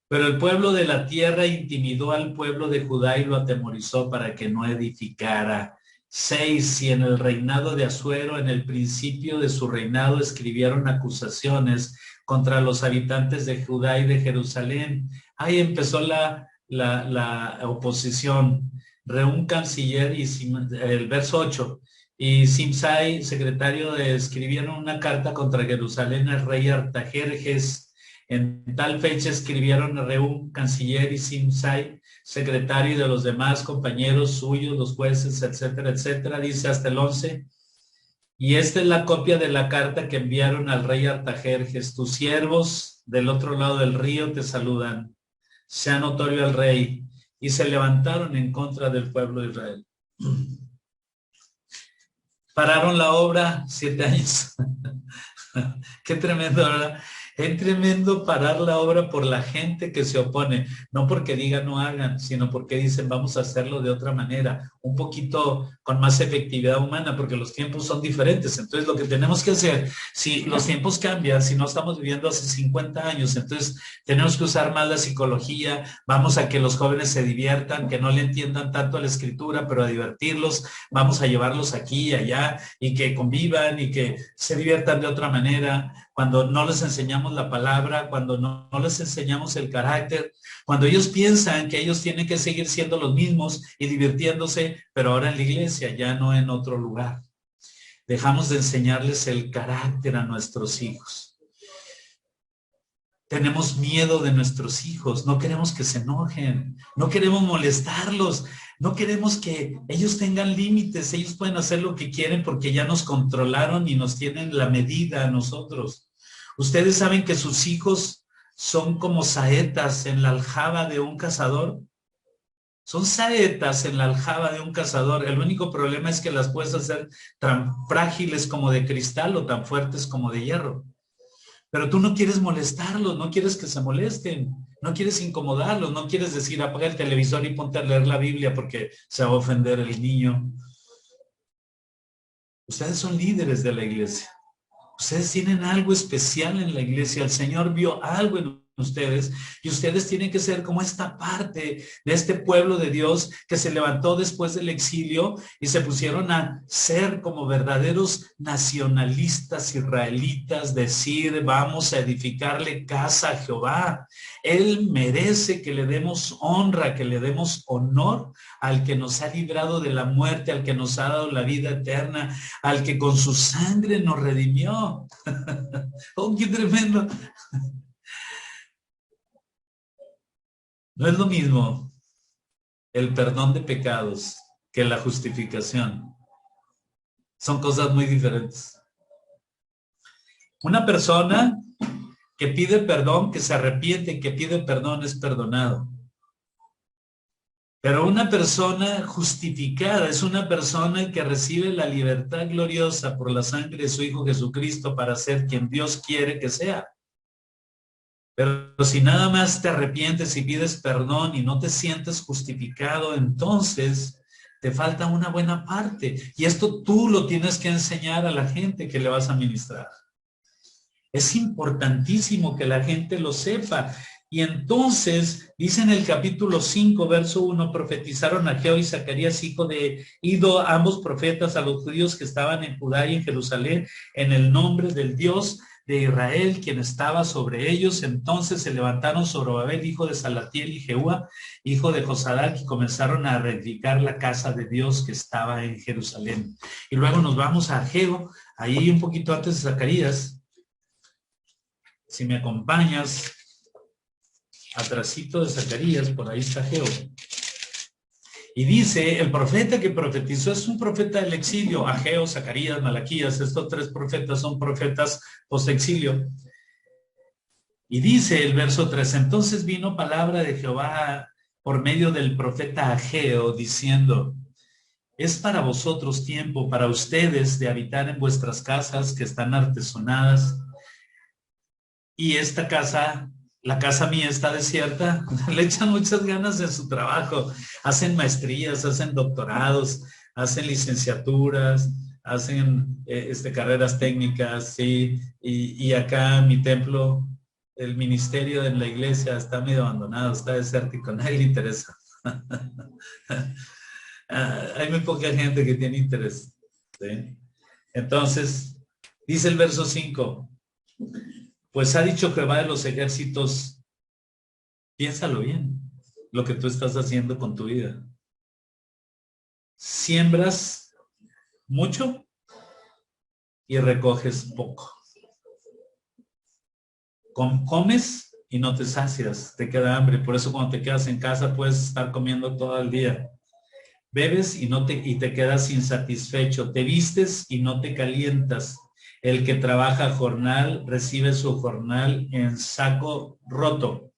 Pero el pueblo de la tierra intimidó al pueblo de Judá y lo atemorizó para que no edificara. 6. Y en el reinado de Asuero, en el principio de su reinado, escribieron acusaciones contra los habitantes de Judá y de Jerusalén. Ahí empezó la oposición. Reún canciller y el verso 8. Y Simsai, secretario escribieron una carta contra Jerusalén al rey Artajerjes. En tal fecha escribieron a Reún, canciller, y Simsai, secretario, y de los demás compañeros suyos, los jueces, etcétera, etcétera, dice hasta el 11. Y esta es la copia de la carta que enviaron al rey Artajerjes. Tus siervos del otro lado del río te saludan. Sea notorio al rey. Y se levantaron en contra del pueblo de Israel. Pararon la obra 7 años. Qué tremendo, ¿verdad? Es tremendo parar la obra por la gente que se opone, no porque digan no hagan, sino porque dicen vamos a hacerlo de otra manera, un poquito con más efectividad humana, porque los tiempos son diferentes. Entonces lo que tenemos que hacer, si los tiempos cambian, si no estamos viviendo hace 50 años, entonces tenemos que usar más la psicología, vamos a que los jóvenes se diviertan, que no le entiendan tanto a la escritura, pero a divertirlos, vamos a llevarlos aquí y allá y que convivan y que se diviertan de otra manera. Cuando no les enseñamos la palabra, cuando no les enseñamos el carácter, cuando ellos piensan que ellos tienen que seguir siendo los mismos y divirtiéndose, pero ahora en la iglesia, ya no en otro lugar. Dejamos de enseñarles el carácter a nuestros hijos. Tenemos miedo de nuestros hijos, no queremos que se enojen, no queremos molestarlos, no queremos que ellos tengan límites, ellos pueden hacer lo que quieren porque ya nos controlaron y nos tienen la medida a nosotros. Ustedes saben que sus hijos son como saetas en la aljaba de un cazador. Son saetas en la aljaba de un cazador. El único problema es que las puedes hacer tan frágiles como de cristal o tan fuertes como de hierro. Pero tú no quieres molestarlos, no quieres que se molesten, no quieres incomodarlos, no quieres decir apaga el televisor y ponte a leer la Biblia porque se va a ofender el niño. Ustedes son líderes de la iglesia. Ustedes tienen algo especial en la iglesia. El Señor vio algo en ustedes y ustedes tienen que ser como esta parte de este pueblo de Dios que se levantó después del exilio y se pusieron a ser como verdaderos nacionalistas israelitas, decir vamos a edificarle casa a Jehová. Él merece que le demos honra, que le demos honor al que nos ha librado de la muerte, al que nos ha dado la vida eterna, al que con su sangre nos redimió. ¡Oh, qué tremendo! No es lo mismo el perdón de pecados que la justificación. Son cosas muy diferentes. Una persona que pide perdón, que se arrepiente, que pide perdón, es perdonado. Pero una persona justificada es una persona que recibe la libertad gloriosa por la sangre de su Hijo Jesucristo para ser quien Dios quiere que sea. Pero si nada más te arrepientes y pides perdón y no te sientes justificado, entonces te falta una buena parte. Y esto tú lo tienes que enseñar a la gente que le vas a ministrar. Es importantísimo que la gente lo sepa. Y entonces, dice en el capítulo 5, verso 1, profetizaron Ageo y Zacarías, hijo de Ido, ambos profetas, a los judíos que estaban en Judá y en Jerusalén, en el nombre del Dios de Israel, quien estaba sobre ellos. Entonces se levantaron Zorobabel, hijo de Salatiel, y Jehúa, hijo de Josadac, y comenzaron a reedificar la casa de Dios que estaba en Jerusalén. Y luego nos vamos a Ageo, ahí un poquito antes de Zacarías. Si me acompañas, atrasito de Zacarías, por ahí está Ageo. Y dice, el profeta que profetizó es un profeta del exilio. Ageo, Zacarías, Malaquías, estos tres profetas son profetas post-exilio. Y dice el verso 3, entonces vino palabra de Jehová por medio del profeta Ageo, diciendo, es para vosotros tiempo, para ustedes, de habitar en vuestras casas que están artesonadas. Y esta casa, la casa mía está desierta, le echan muchas ganas en su trabajo, hacen maestrías, hacen doctorados, hacen licenciaturas, hacen carreras técnicas, ¿sí? Y acá mi templo, el ministerio de la iglesia está medio abandonado, está desértico, nadie le interesa. Hay muy poca gente que tiene interés, ¿sí? Entonces, dice el verso 5, pues ha dicho Jehová de los ejércitos, piénsalo bien, lo que tú estás haciendo con tu vida. Siembras mucho y recoges poco. Comes y no te sacias, te queda hambre. Por eso cuando te quedas en casa puedes estar comiendo todo el día. Bebes y te quedas insatisfecho. Te vistes y no te calientas. El que trabaja jornal recibe su jornal en saco roto.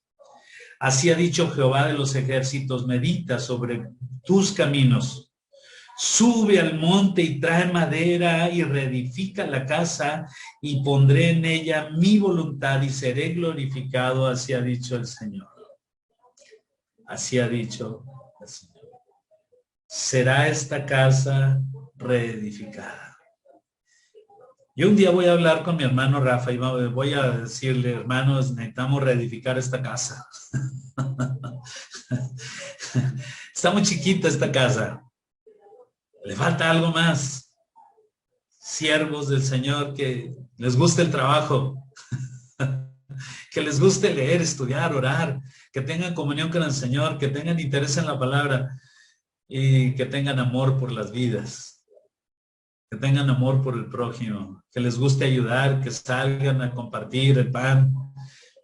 Así ha dicho Jehová de los ejércitos, medita sobre tus caminos. Sube al monte y trae madera y reedifica la casa y pondré en ella mi voluntad y seré glorificado, así ha dicho el Señor. Así ha dicho el Señor. Será esta casa reedificada. Yo un día voy a hablar con mi hermano Rafa y voy a decirle, hermanos, necesitamos reedificar esta casa. Está muy chiquita esta casa. Le falta algo más. Siervos del Señor que les guste el trabajo, que les guste leer, estudiar, orar, que tengan comunión con el Señor, que tengan interés en la palabra y que tengan amor por las vidas, que tengan amor por el prójimo, que les guste ayudar, que salgan a compartir el pan,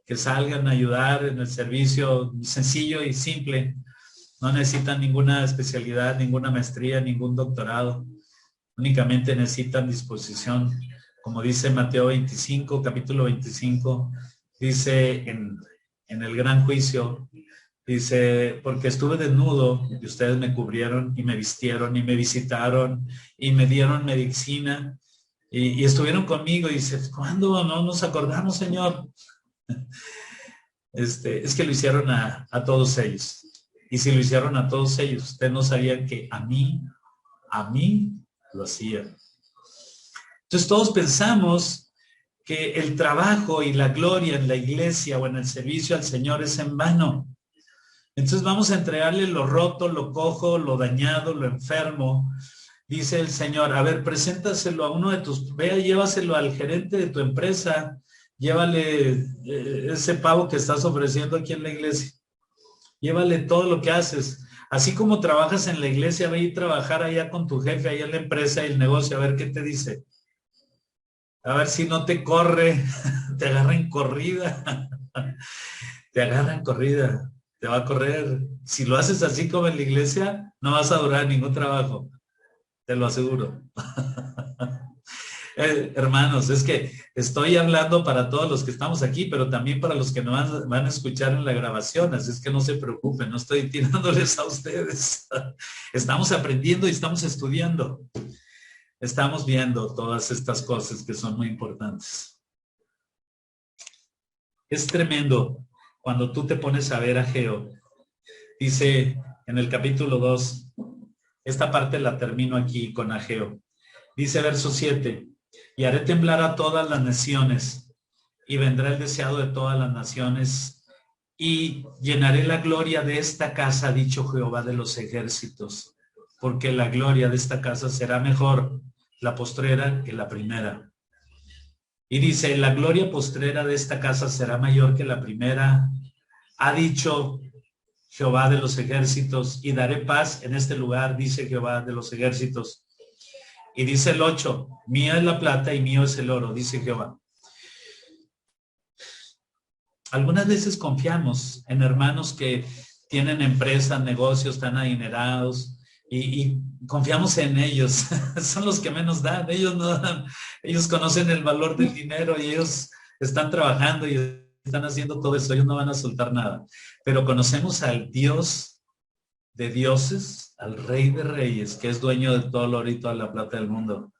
que salgan a ayudar en el servicio sencillo y simple. No necesitan ninguna especialidad, ninguna maestría, ningún doctorado. Únicamente necesitan disposición. Como dice Mateo 25, capítulo 25, dice en el gran juicio, dice, porque estuve desnudo y ustedes me cubrieron y me vistieron y me visitaron y me dieron medicina y estuvieron conmigo. Y dice, ¿cuándo no nos acordamos, Señor? Es que lo hicieron a todos ellos. Y si lo hicieron a todos ellos, ustedes no sabían que a mí lo hacían. Entonces todos pensamos que el trabajo y la gloria en la iglesia o en el servicio al Señor es en vano. Entonces vamos a entregarle lo roto, lo cojo, lo dañado, lo enfermo. Dice el Señor, a ver, preséntaselo a uno de tus, vea, llévaselo al gerente de tu empresa, llévale ese pavo que estás ofreciendo aquí en la iglesia. Llévale todo lo que haces. Así como trabajas en la iglesia, ve y trabajar allá con tu jefe, allá en la empresa y el negocio, a ver qué te dice. A ver si no te corre, te agarran corrida. Te agarran corrida, te va a correr. Si lo haces así como en la iglesia, no vas a durar ningún trabajo. Te lo aseguro. Hermanos, es que estoy hablando para todos los que estamos aquí, pero también para los que nos van a escuchar en la grabación, así es que no se preocupen, no estoy tirándoles a ustedes. Estamos aprendiendo y estamos estudiando. Estamos viendo todas estas cosas que son muy importantes. Es tremendo cuando tú te pones a ver a Ageo. Dice en el capítulo 2, esta parte la termino aquí con Ageo. Dice verso 7, y haré temblar a todas las naciones, y vendrá el deseado de todas las naciones, y llenaré la gloria de esta casa, ha dicho Jehová de los ejércitos, porque la gloria de esta casa será mejor la postrera que la primera. Y dice, la gloria postrera de esta casa será mayor que la primera, ha dicho Jehová de los ejércitos, y daré paz en este lugar, dice Jehová de los ejércitos. Y dice el 8, mía es la plata y mío es el oro, dice Jehová. Algunas veces confiamos en hermanos que tienen empresas, negocios, están adinerados, y confiamos en ellos. Son los que menos dan. Ellos no dan. Ellos conocen el valor del dinero y ellos están trabajando y están haciendo todo eso. Ellos no van a soltar nada. Pero conocemos al Dios de dioses, al Rey de reyes, que es dueño de todo el oro y toda la plata del mundo.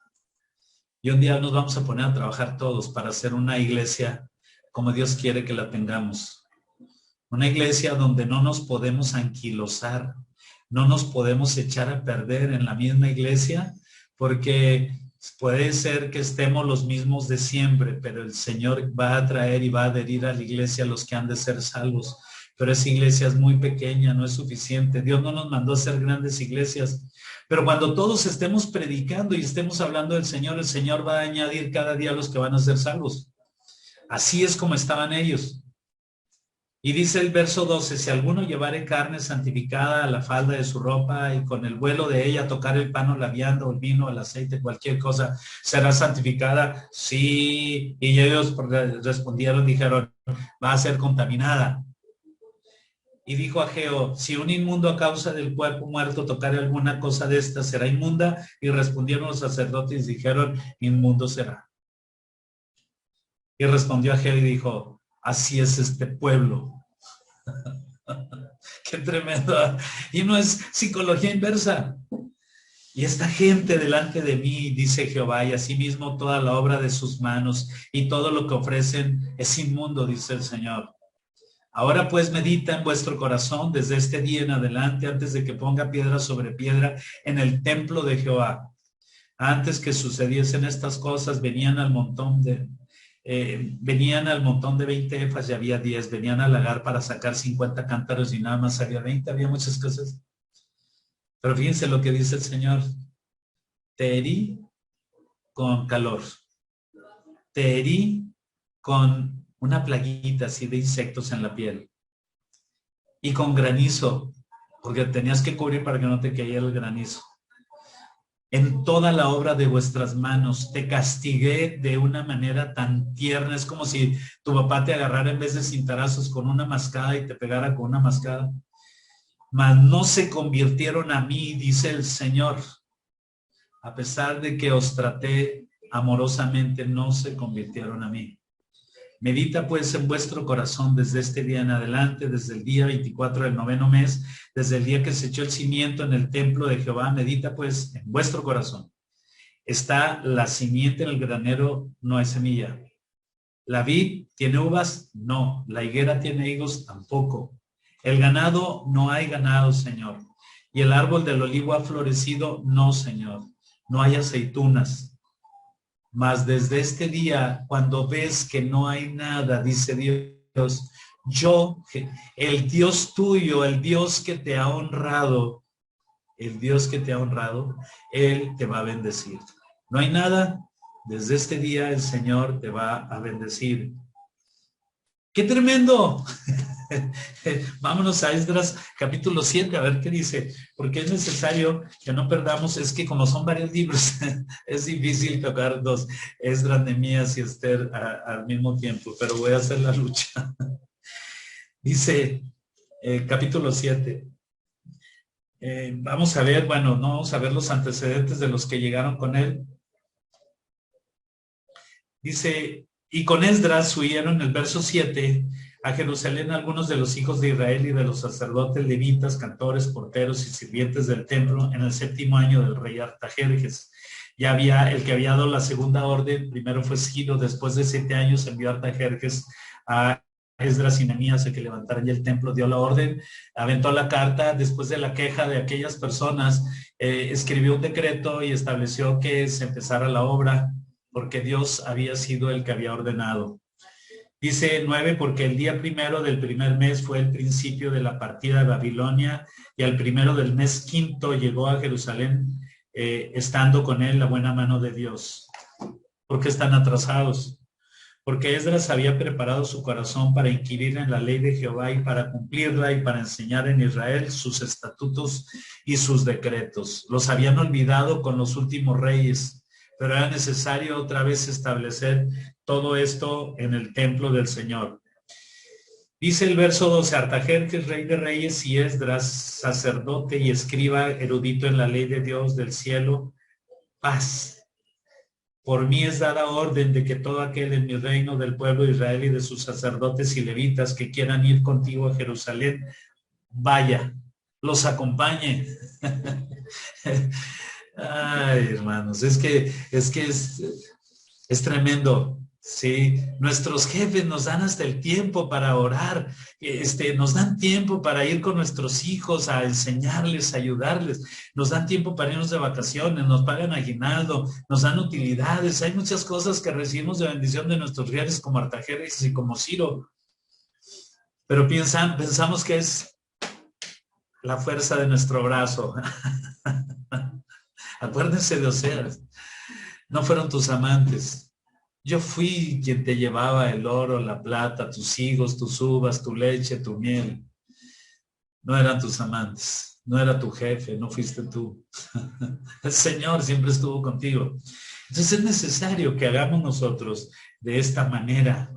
Y un día nos vamos a poner a trabajar todos para hacer una iglesia como Dios quiere que la tengamos. Una iglesia donde no nos podemos anquilosar, no nos podemos echar a perder en la misma iglesia, porque puede ser que estemos los mismos de siempre, pero el Señor va a traer y va a adherir a la iglesia a los que han de ser salvos. Pero esa iglesia es muy pequeña, no es suficiente. Dios no nos mandó a hacer grandes iglesias. Pero cuando todos estemos predicando y estemos hablando del Señor, el Señor va a añadir cada día a los que van a ser salvos. Así es como estaban ellos. Y dice el verso 12, si alguno llevare carne santificada a la falda de su ropa y con el vuelo de ella tocar el pan o la vianda o el vino, el aceite, cualquier cosa, ¿será santificada? Sí. Y ellos respondieron, dijeron, va a ser contaminada. Y dijo Ageo, si un inmundo a causa del cuerpo muerto tocare alguna cosa de esta, ¿será inmunda? Y respondieron los sacerdotes y dijeron, inmundo será. Y respondió Ageo y dijo, así es este pueblo. Qué tremendo. Y no es psicología inversa. Y esta gente delante de mí, dice Jehová, y asimismo toda la obra de sus manos y todo lo que ofrecen es inmundo, dice el Señor. Ahora pues medita en vuestro corazón desde este día en adelante, antes de que ponga piedra sobre piedra en el templo de Jehová. Antes que sucediesen estas cosas, venían al montón de 20 efas y había 10, venían al lagar para sacar 50 cántaros y nada más había 20, había muchas cosas. Pero fíjense lo que dice el Señor. Te herí con calor. Te herí con una plaguita así de insectos en la piel. Y con granizo, porque tenías que cubrir para que no te cayera el granizo. En toda la obra de vuestras manos te castigué de una manera tan tierna. Es como si tu papá te agarrara en vez de cintarazos con una mascada y te pegara con una mascada. Mas no se convirtieron a mí, dice el Señor. A pesar de que os traté amorosamente, no se convirtieron a mí. Medita pues en vuestro corazón desde este día en adelante, desde el día 24 del 9º mes, desde el día que se echó el cimiento en el templo de Jehová. Medita pues en vuestro corazón. ¿Está la simiente en el granero? No hay semilla. ¿La vid tiene uvas? No. ¿La higuera tiene higos? Tampoco. ¿El ganado? No hay ganado, Señor. ¿Y el árbol del olivo ha florecido? No, Señor. No hay aceitunas. Mas desde este día, cuando ves que no hay nada, dice Dios, yo, el Dios tuyo, el Dios que te ha honrado, el Dios que te ha honrado, Él te va a bendecir. No hay nada, desde este día el Señor te va a bendecir. ¡Qué tremendo! Vámonos a Esdras capítulo 7 a ver qué dice, porque es necesario que no perdamos, es que como son varios libros, es difícil tocar dos, Esdras, Nehemías y Esther al mismo tiempo, pero voy a hacer la lucha. Dice capítulo 7. Vamos a ver, bueno, no vamos a ver los antecedentes de los que llegaron con él. Dice, y con Esdras subieron en el verso 7 a Jerusalén algunos de los hijos de Israel y de los sacerdotes, levitas, cantores, porteros y sirvientes del templo en el 7º año del rey Artajerjes. Ya había el que había dado la segunda orden, primero fue Ciro, después de 7 años envió Artajerjes a Esdras y Nehemías a que levantaran ya el templo, dio la orden, aventó la carta, después de la queja de aquellas personas, escribió un decreto y estableció que se empezara la obra, porque Dios había sido el que había ordenado. Dice 9, porque el día primero del primer mes fue el principio de la partida de Babilonia, y al primero del mes quinto llegó a Jerusalén, estando con él la buena mano de Dios. ¿Por qué están atrasados? Porque Esdras había preparado su corazón para inquirir en la ley de Jehová y para cumplirla y para enseñar en Israel sus estatutos y sus decretos. Los habían olvidado con los últimos reyes, pero era necesario otra vez establecer todo esto en el templo del Señor. Dice el verso 12, Artajerjes, rey de reyes, y Esdras, sacerdote y escriba erudito en la ley de Dios del cielo, paz. Por mí es dada orden de que todo aquel en mi reino del pueblo de Israel y de sus sacerdotes y levitas que quieran ir contigo a Jerusalén, vaya, los acompañe. Ay, hermanos, es tremendo. Sí, nuestros jefes nos dan hasta el tiempo para orar, nos dan tiempo para ir con nuestros hijos a enseñarles, a ayudarles, nos dan tiempo para irnos de vacaciones, nos pagan aguinaldo, nos dan utilidades, hay muchas cosas que recibimos de bendición de nuestros reales como Artajerjes y como Ciro, pero pensamos que es la fuerza de nuestro brazo. Acuérdense de Oseas, no fueron tus amantes. Yo fui quien te llevaba el oro, la plata, tus higos, tus uvas, tu leche, tu miel. No eran tus amantes, no era tu jefe, no fuiste tú. El Señor siempre estuvo contigo. Entonces es necesario que hagamos nosotros de esta manera.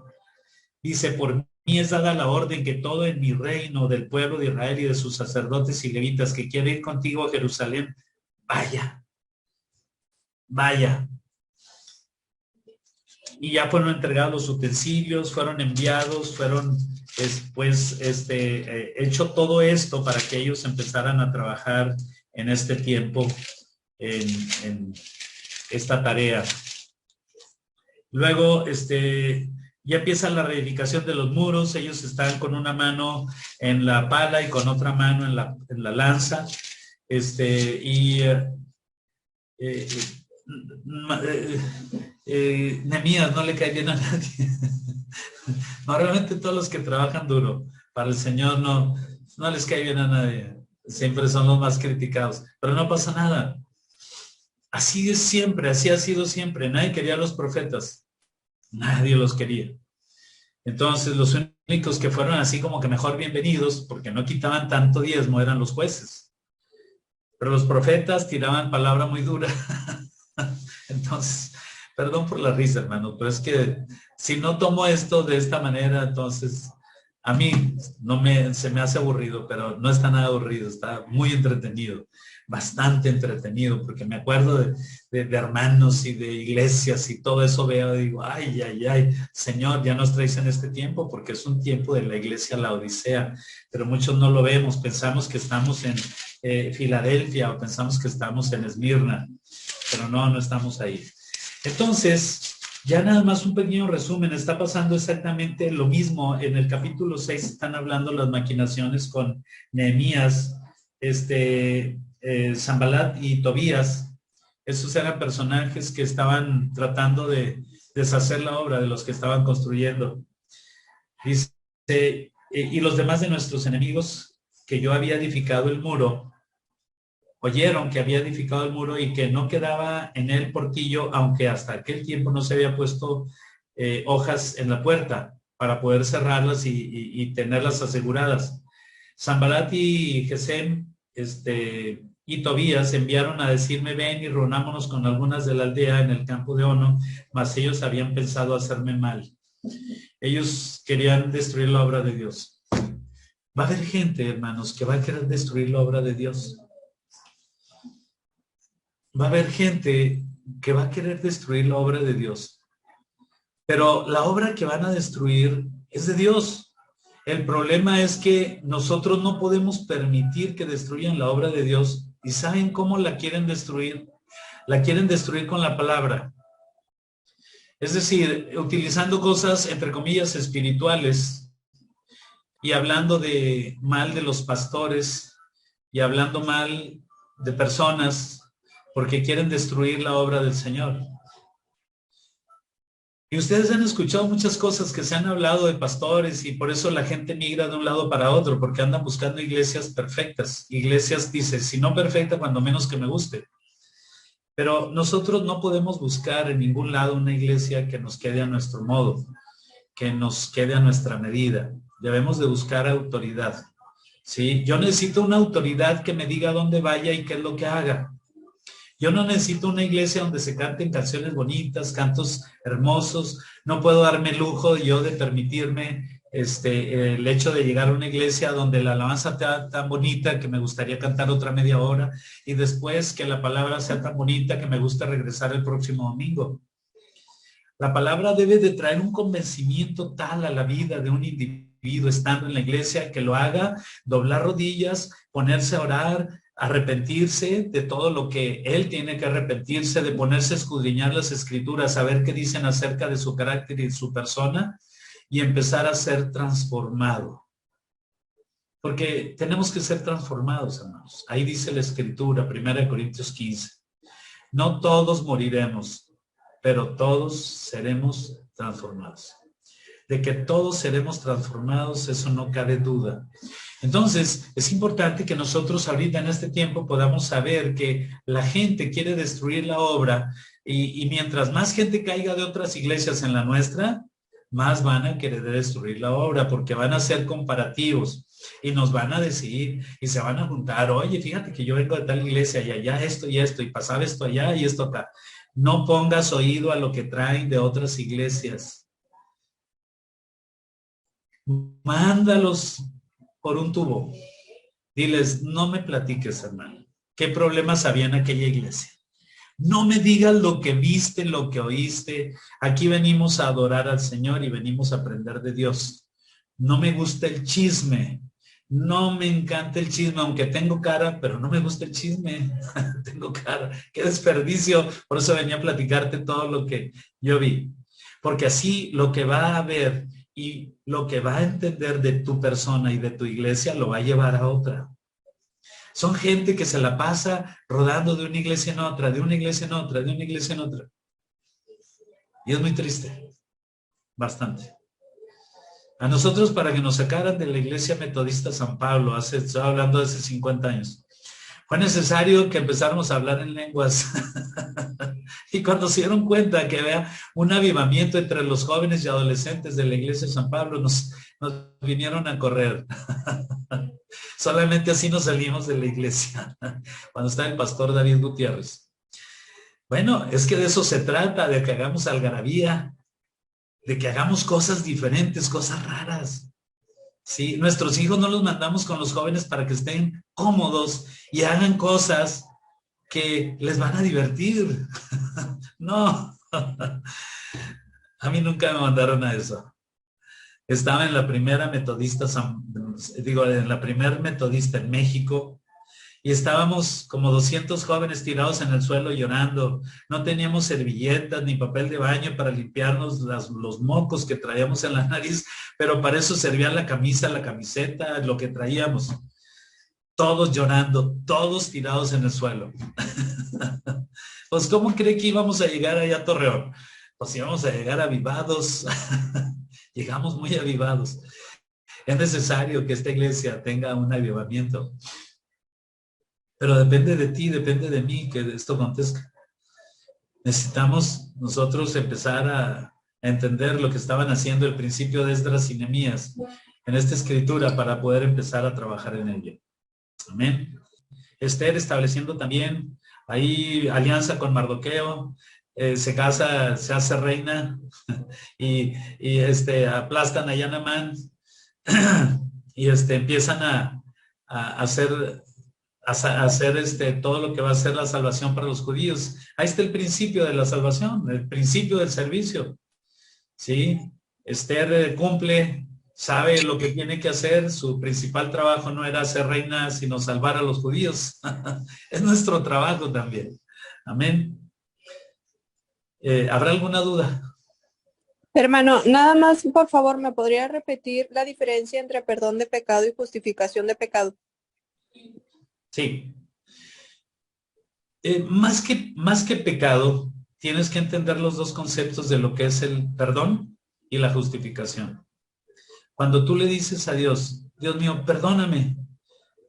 Dice, por mí es dada la orden que todo en mi reino, del pueblo de Israel y de sus sacerdotes y levitas que quiere ir contigo a Jerusalén, vaya, vaya. Y ya fueron entregados los utensilios, fueron enviados, fueron después hecho todo esto para que ellos empezaran a trabajar en este tiempo, en esta tarea. Luego, ya empieza la reedificación de los muros, ellos están con una mano en la pala y con otra mano en la lanza, Nehemías no le cae bien a nadie. No, realmente todos los que trabajan duro para el Señor no les cae bien a nadie. Siempre son los más criticados, pero no pasa nada. Así es siempre, así ha sido siempre. Nadie quería a los profetas. Nadie los quería. Entonces los únicos que fueron así como que mejor bienvenidos, porque no quitaban tanto diezmo, eran los jueces. Pero los profetas tiraban palabra muy dura. Entonces, perdón por la risa, hermano, pero es que si no tomo esto de esta manera, entonces a mí se me hace aburrido, pero no está nada aburrido, está muy entretenido, bastante entretenido, porque me acuerdo de hermanos y de iglesias y todo eso veo y digo, ay, Señor, ya nos traes en este tiempo, porque es un tiempo de la iglesia Laodicea, pero muchos no lo vemos, pensamos que estamos en Filadelfia o pensamos que estamos en Esmirna, pero no estamos ahí. Entonces, ya nada más un pequeño resumen, está pasando exactamente lo mismo. En el capítulo 6 están hablando las maquinaciones con Nehemías, Sanbalat y Tobías. Esos eran personajes que estaban tratando de deshacer la obra de los que estaban construyendo. Dice, y los demás de nuestros enemigos, que yo había edificado el muro, oyeron que había edificado el muro y que no quedaba en él portillo, aunque hasta aquel tiempo no se había puesto hojas en la puerta para poder cerrarlas y tenerlas aseguradas. Sanbalat y Gesem y Tobías enviaron a decirme, ven y reunámonos con algunas de la aldea en el campo de Ono, mas ellos habían pensado hacerme mal. Ellos querían destruir la obra de Dios. Va a haber gente, hermanos, que va a querer destruir la obra de Dios. Va a haber gente que va a querer destruir la obra de Dios. Pero la obra que van a destruir es de Dios. El problema es que nosotros no podemos permitir que destruyan la obra de Dios. ¿Y saben cómo la quieren destruir? La quieren destruir con la palabra. Es decir, utilizando cosas, entre comillas, espirituales y hablando mal de los pastores y hablando mal de personas porque quieren destruir la obra del Señor. Y ustedes han escuchado muchas cosas que se han hablado de pastores y por eso la gente migra de un lado para otro, porque andan buscando iglesias perfectas. Iglesias, dice, si no perfecta, cuando menos que me guste. Pero nosotros no podemos buscar en ningún lado una iglesia que nos quede a nuestro modo, que nos quede a nuestra medida. Debemos de buscar autoridad. ¿Sí? Yo necesito una autoridad que me diga dónde vaya y qué es lo que haga. Yo no necesito una iglesia donde se canten canciones bonitas, cantos hermosos. No puedo darme el lujo yo de permitirme el hecho de llegar a una iglesia donde la alabanza sea tan bonita que me gustaría cantar otra media hora y después que la palabra sea tan bonita que me gusta regresar el próximo domingo. La palabra debe de traer un convencimiento tal a la vida de un individuo estando en la iglesia que lo haga doblar rodillas, ponerse a orar, arrepentirse de todo lo que él tiene que arrepentirse, de ponerse a escudriñar las escrituras, saber qué dicen acerca de su carácter y de su persona y empezar a ser transformado. Porque tenemos que ser transformados, hermanos. Ahí dice la escritura, 1 Corintios 15. No todos moriremos, pero todos seremos transformados. De que todos seremos transformados, eso no cabe duda. Entonces, es importante que nosotros ahorita en este tiempo podamos saber que la gente quiere destruir la obra y mientras más gente caiga de otras iglesias en la nuestra, más van a querer destruir la obra porque van a hacer comparativos y nos van a decir y se van a juntar, oye, fíjate que yo vengo de tal iglesia y allá esto y pasaba esto allá y esto acá. No pongas oído a lo que traen de otras iglesias. Mándalos por un tubo. Diles, no me platiques, hermano. ¿Qué problemas había en aquella iglesia? No me digas lo que viste, lo que oíste. Aquí venimos a adorar al Señor y venimos a aprender de Dios. No me gusta el chisme. No me encanta el chisme, aunque tengo cara, pero no me gusta el chisme. Tengo cara. Qué desperdicio. Por eso venía a platicarte todo lo que yo vi. Porque así lo que va a ver y lo que va a entender de tu persona y de tu iglesia lo va a llevar a otra. Son gente que se la pasa rodando de una iglesia en otra, de una iglesia en otra, de una iglesia en otra. Y es muy triste. Bastante. A nosotros, para que nos sacaran de la iglesia metodista San Pablo, estoy hablando de hace 50 años, fue necesario que empezáramos a hablar en lenguas. Y cuando se dieron cuenta que había un avivamiento entre los jóvenes y adolescentes de la iglesia de San Pablo, nos vinieron a correr. Solamente así nos salimos de la iglesia, cuando estaba el pastor David Gutiérrez. Bueno, es que de eso se trata, de que hagamos algarabía, de que hagamos cosas diferentes, cosas raras. ¿Sí? Nuestros hijos no los mandamos con los jóvenes para que estén cómodos y hagan cosas que les van a divertir. No. A mí nunca me mandaron a eso. Estaba en la primera metodista, en la primera metodista en México, y estábamos como 200 jóvenes tirados en el suelo llorando. No teníamos servilletas ni papel de baño para limpiarnos los mocos que traíamos en la nariz, pero para eso servía la camisa, la camiseta, lo que traíamos. Todos llorando, todos tirados en el suelo. Pues, ¿cómo cree que íbamos a llegar allá a Torreón? Pues íbamos a llegar avivados. Llegamos muy avivados. Es necesario que esta iglesia tenga un avivamiento. Pero depende de ti, depende de mí que esto acontezca. Necesitamos nosotros empezar a entender lo que estaban haciendo el principio de Esdras y Nehemías en esta escritura para poder empezar a trabajar en ella. Amén. Esther estableciendo también ahí alianza con Mardoqueo, se casa, se hace reina y aplastan a Yanamán y empiezan a hacer todo lo que va a ser la salvación para los judíos. Ahí está el principio de la salvación, el principio del servicio. ¿sí? Esther cumple, sabe lo que tiene que hacer, su principal trabajo no era ser reina, sino salvar a los judíos. Es nuestro trabajo también. Amén. ¿Habrá alguna duda? Hermano, nada más, por favor, ¿me podría repetir la diferencia entre perdón de pecado y justificación de pecado? Sí. Más que pecado, tienes que entender los dos conceptos de lo que es el perdón y la justificación. Cuando tú le dices a Dios, Dios mío, perdóname,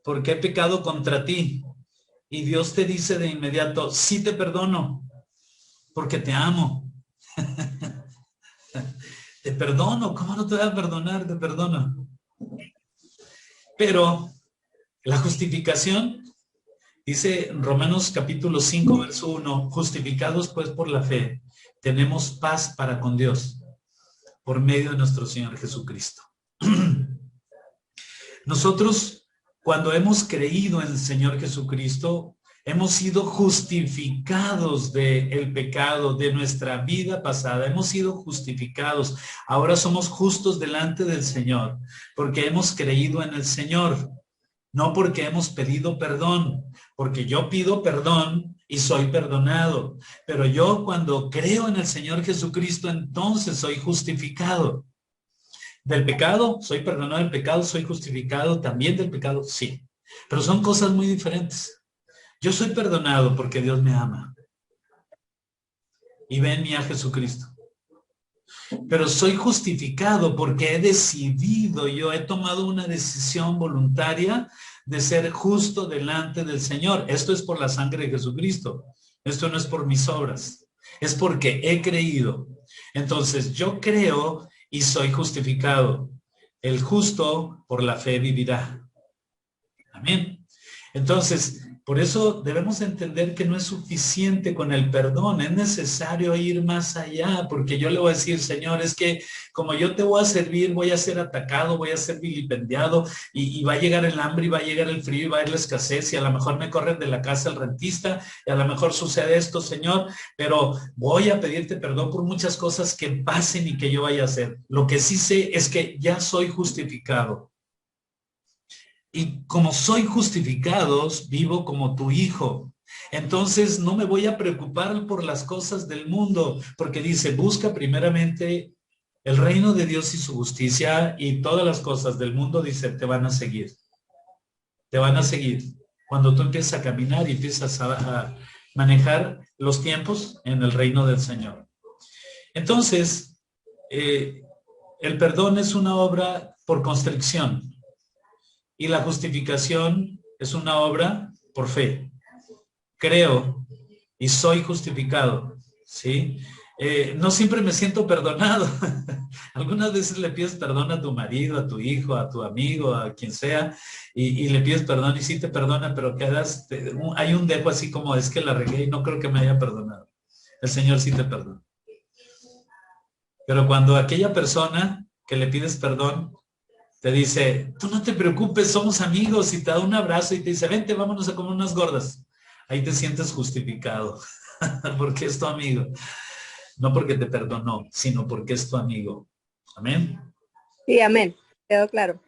porque he pecado contra ti, y Dios te dice de inmediato, sí te perdono, porque te amo. Te perdono, ¿cómo no te voy a perdonar? Te perdono. Pero la justificación, dice Romanos capítulo 5, verso 1, justificados pues por la fe, tenemos paz para con Dios por medio de nuestro Señor Jesucristo. Nosotros, cuando hemos creído en el Señor Jesucristo, hemos sido justificados del pecado de nuestra vida pasada. Hemos sido justificados. Ahora somos justos delante del Señor porque hemos creído en el Señor. No porque hemos pedido perdón, porque yo pido perdón y soy perdonado. Pero yo cuando creo en el Señor Jesucristo, entonces soy justificado. ¿Del pecado? ¿Soy perdonado del pecado? ¿Soy justificado también del pecado? Sí. Pero son cosas muy diferentes. Yo soy perdonado porque Dios me ama. Y ve en mí a Jesucristo. Pero soy justificado porque he decidido, yo he tomado una decisión voluntaria de ser justo delante del Señor. Esto es por la sangre de Jesucristo. Esto no es por mis obras. Es porque he creído. Entonces yo creo y soy justificado. El justo por la fe vivirá. Amén. Entonces, por eso debemos entender que no es suficiente con el perdón, es necesario ir más allá, porque yo le voy a decir, Señor, es que como yo te voy a servir, voy a ser atacado, voy a ser vilipendiado, y va a llegar el hambre, y va a llegar el frío, y va a ir la escasez, y a lo mejor me corren de la casa el rentista, y a lo mejor sucede esto, Señor, pero voy a pedirte perdón por muchas cosas que pasen y que yo vaya a hacer. Lo que sí sé es que ya soy justificado. Y como soy justificado, vivo como tu hijo. Entonces no me voy a preocupar por las cosas del mundo, porque dice, busca primeramente el reino de Dios y su justicia, y todas las cosas del mundo, dice, te van a seguir. Te van a seguir. Cuando tú empiezas a caminar y empiezas a manejar los tiempos en el reino del Señor. Entonces, el perdón es una obra por constricción. Y la justificación es una obra por fe. Creo y soy justificado, ¿sí? No siempre me siento perdonado. Algunas veces le pides perdón a tu marido, a tu hijo, a tu amigo, a quien sea, y le pides perdón y sí te perdona, pero hay un dejo así como, es que la regué y no creo que me haya perdonado. El Señor sí te perdona. Pero cuando aquella persona que le pides perdón te dice, tú no te preocupes, somos amigos, y te da un abrazo y te dice, vente, vámonos a comer unas gordas. Ahí te sientes justificado, porque es tu amigo. No porque te perdonó, sino porque es tu amigo. Amén. Sí, amén. Quedó claro.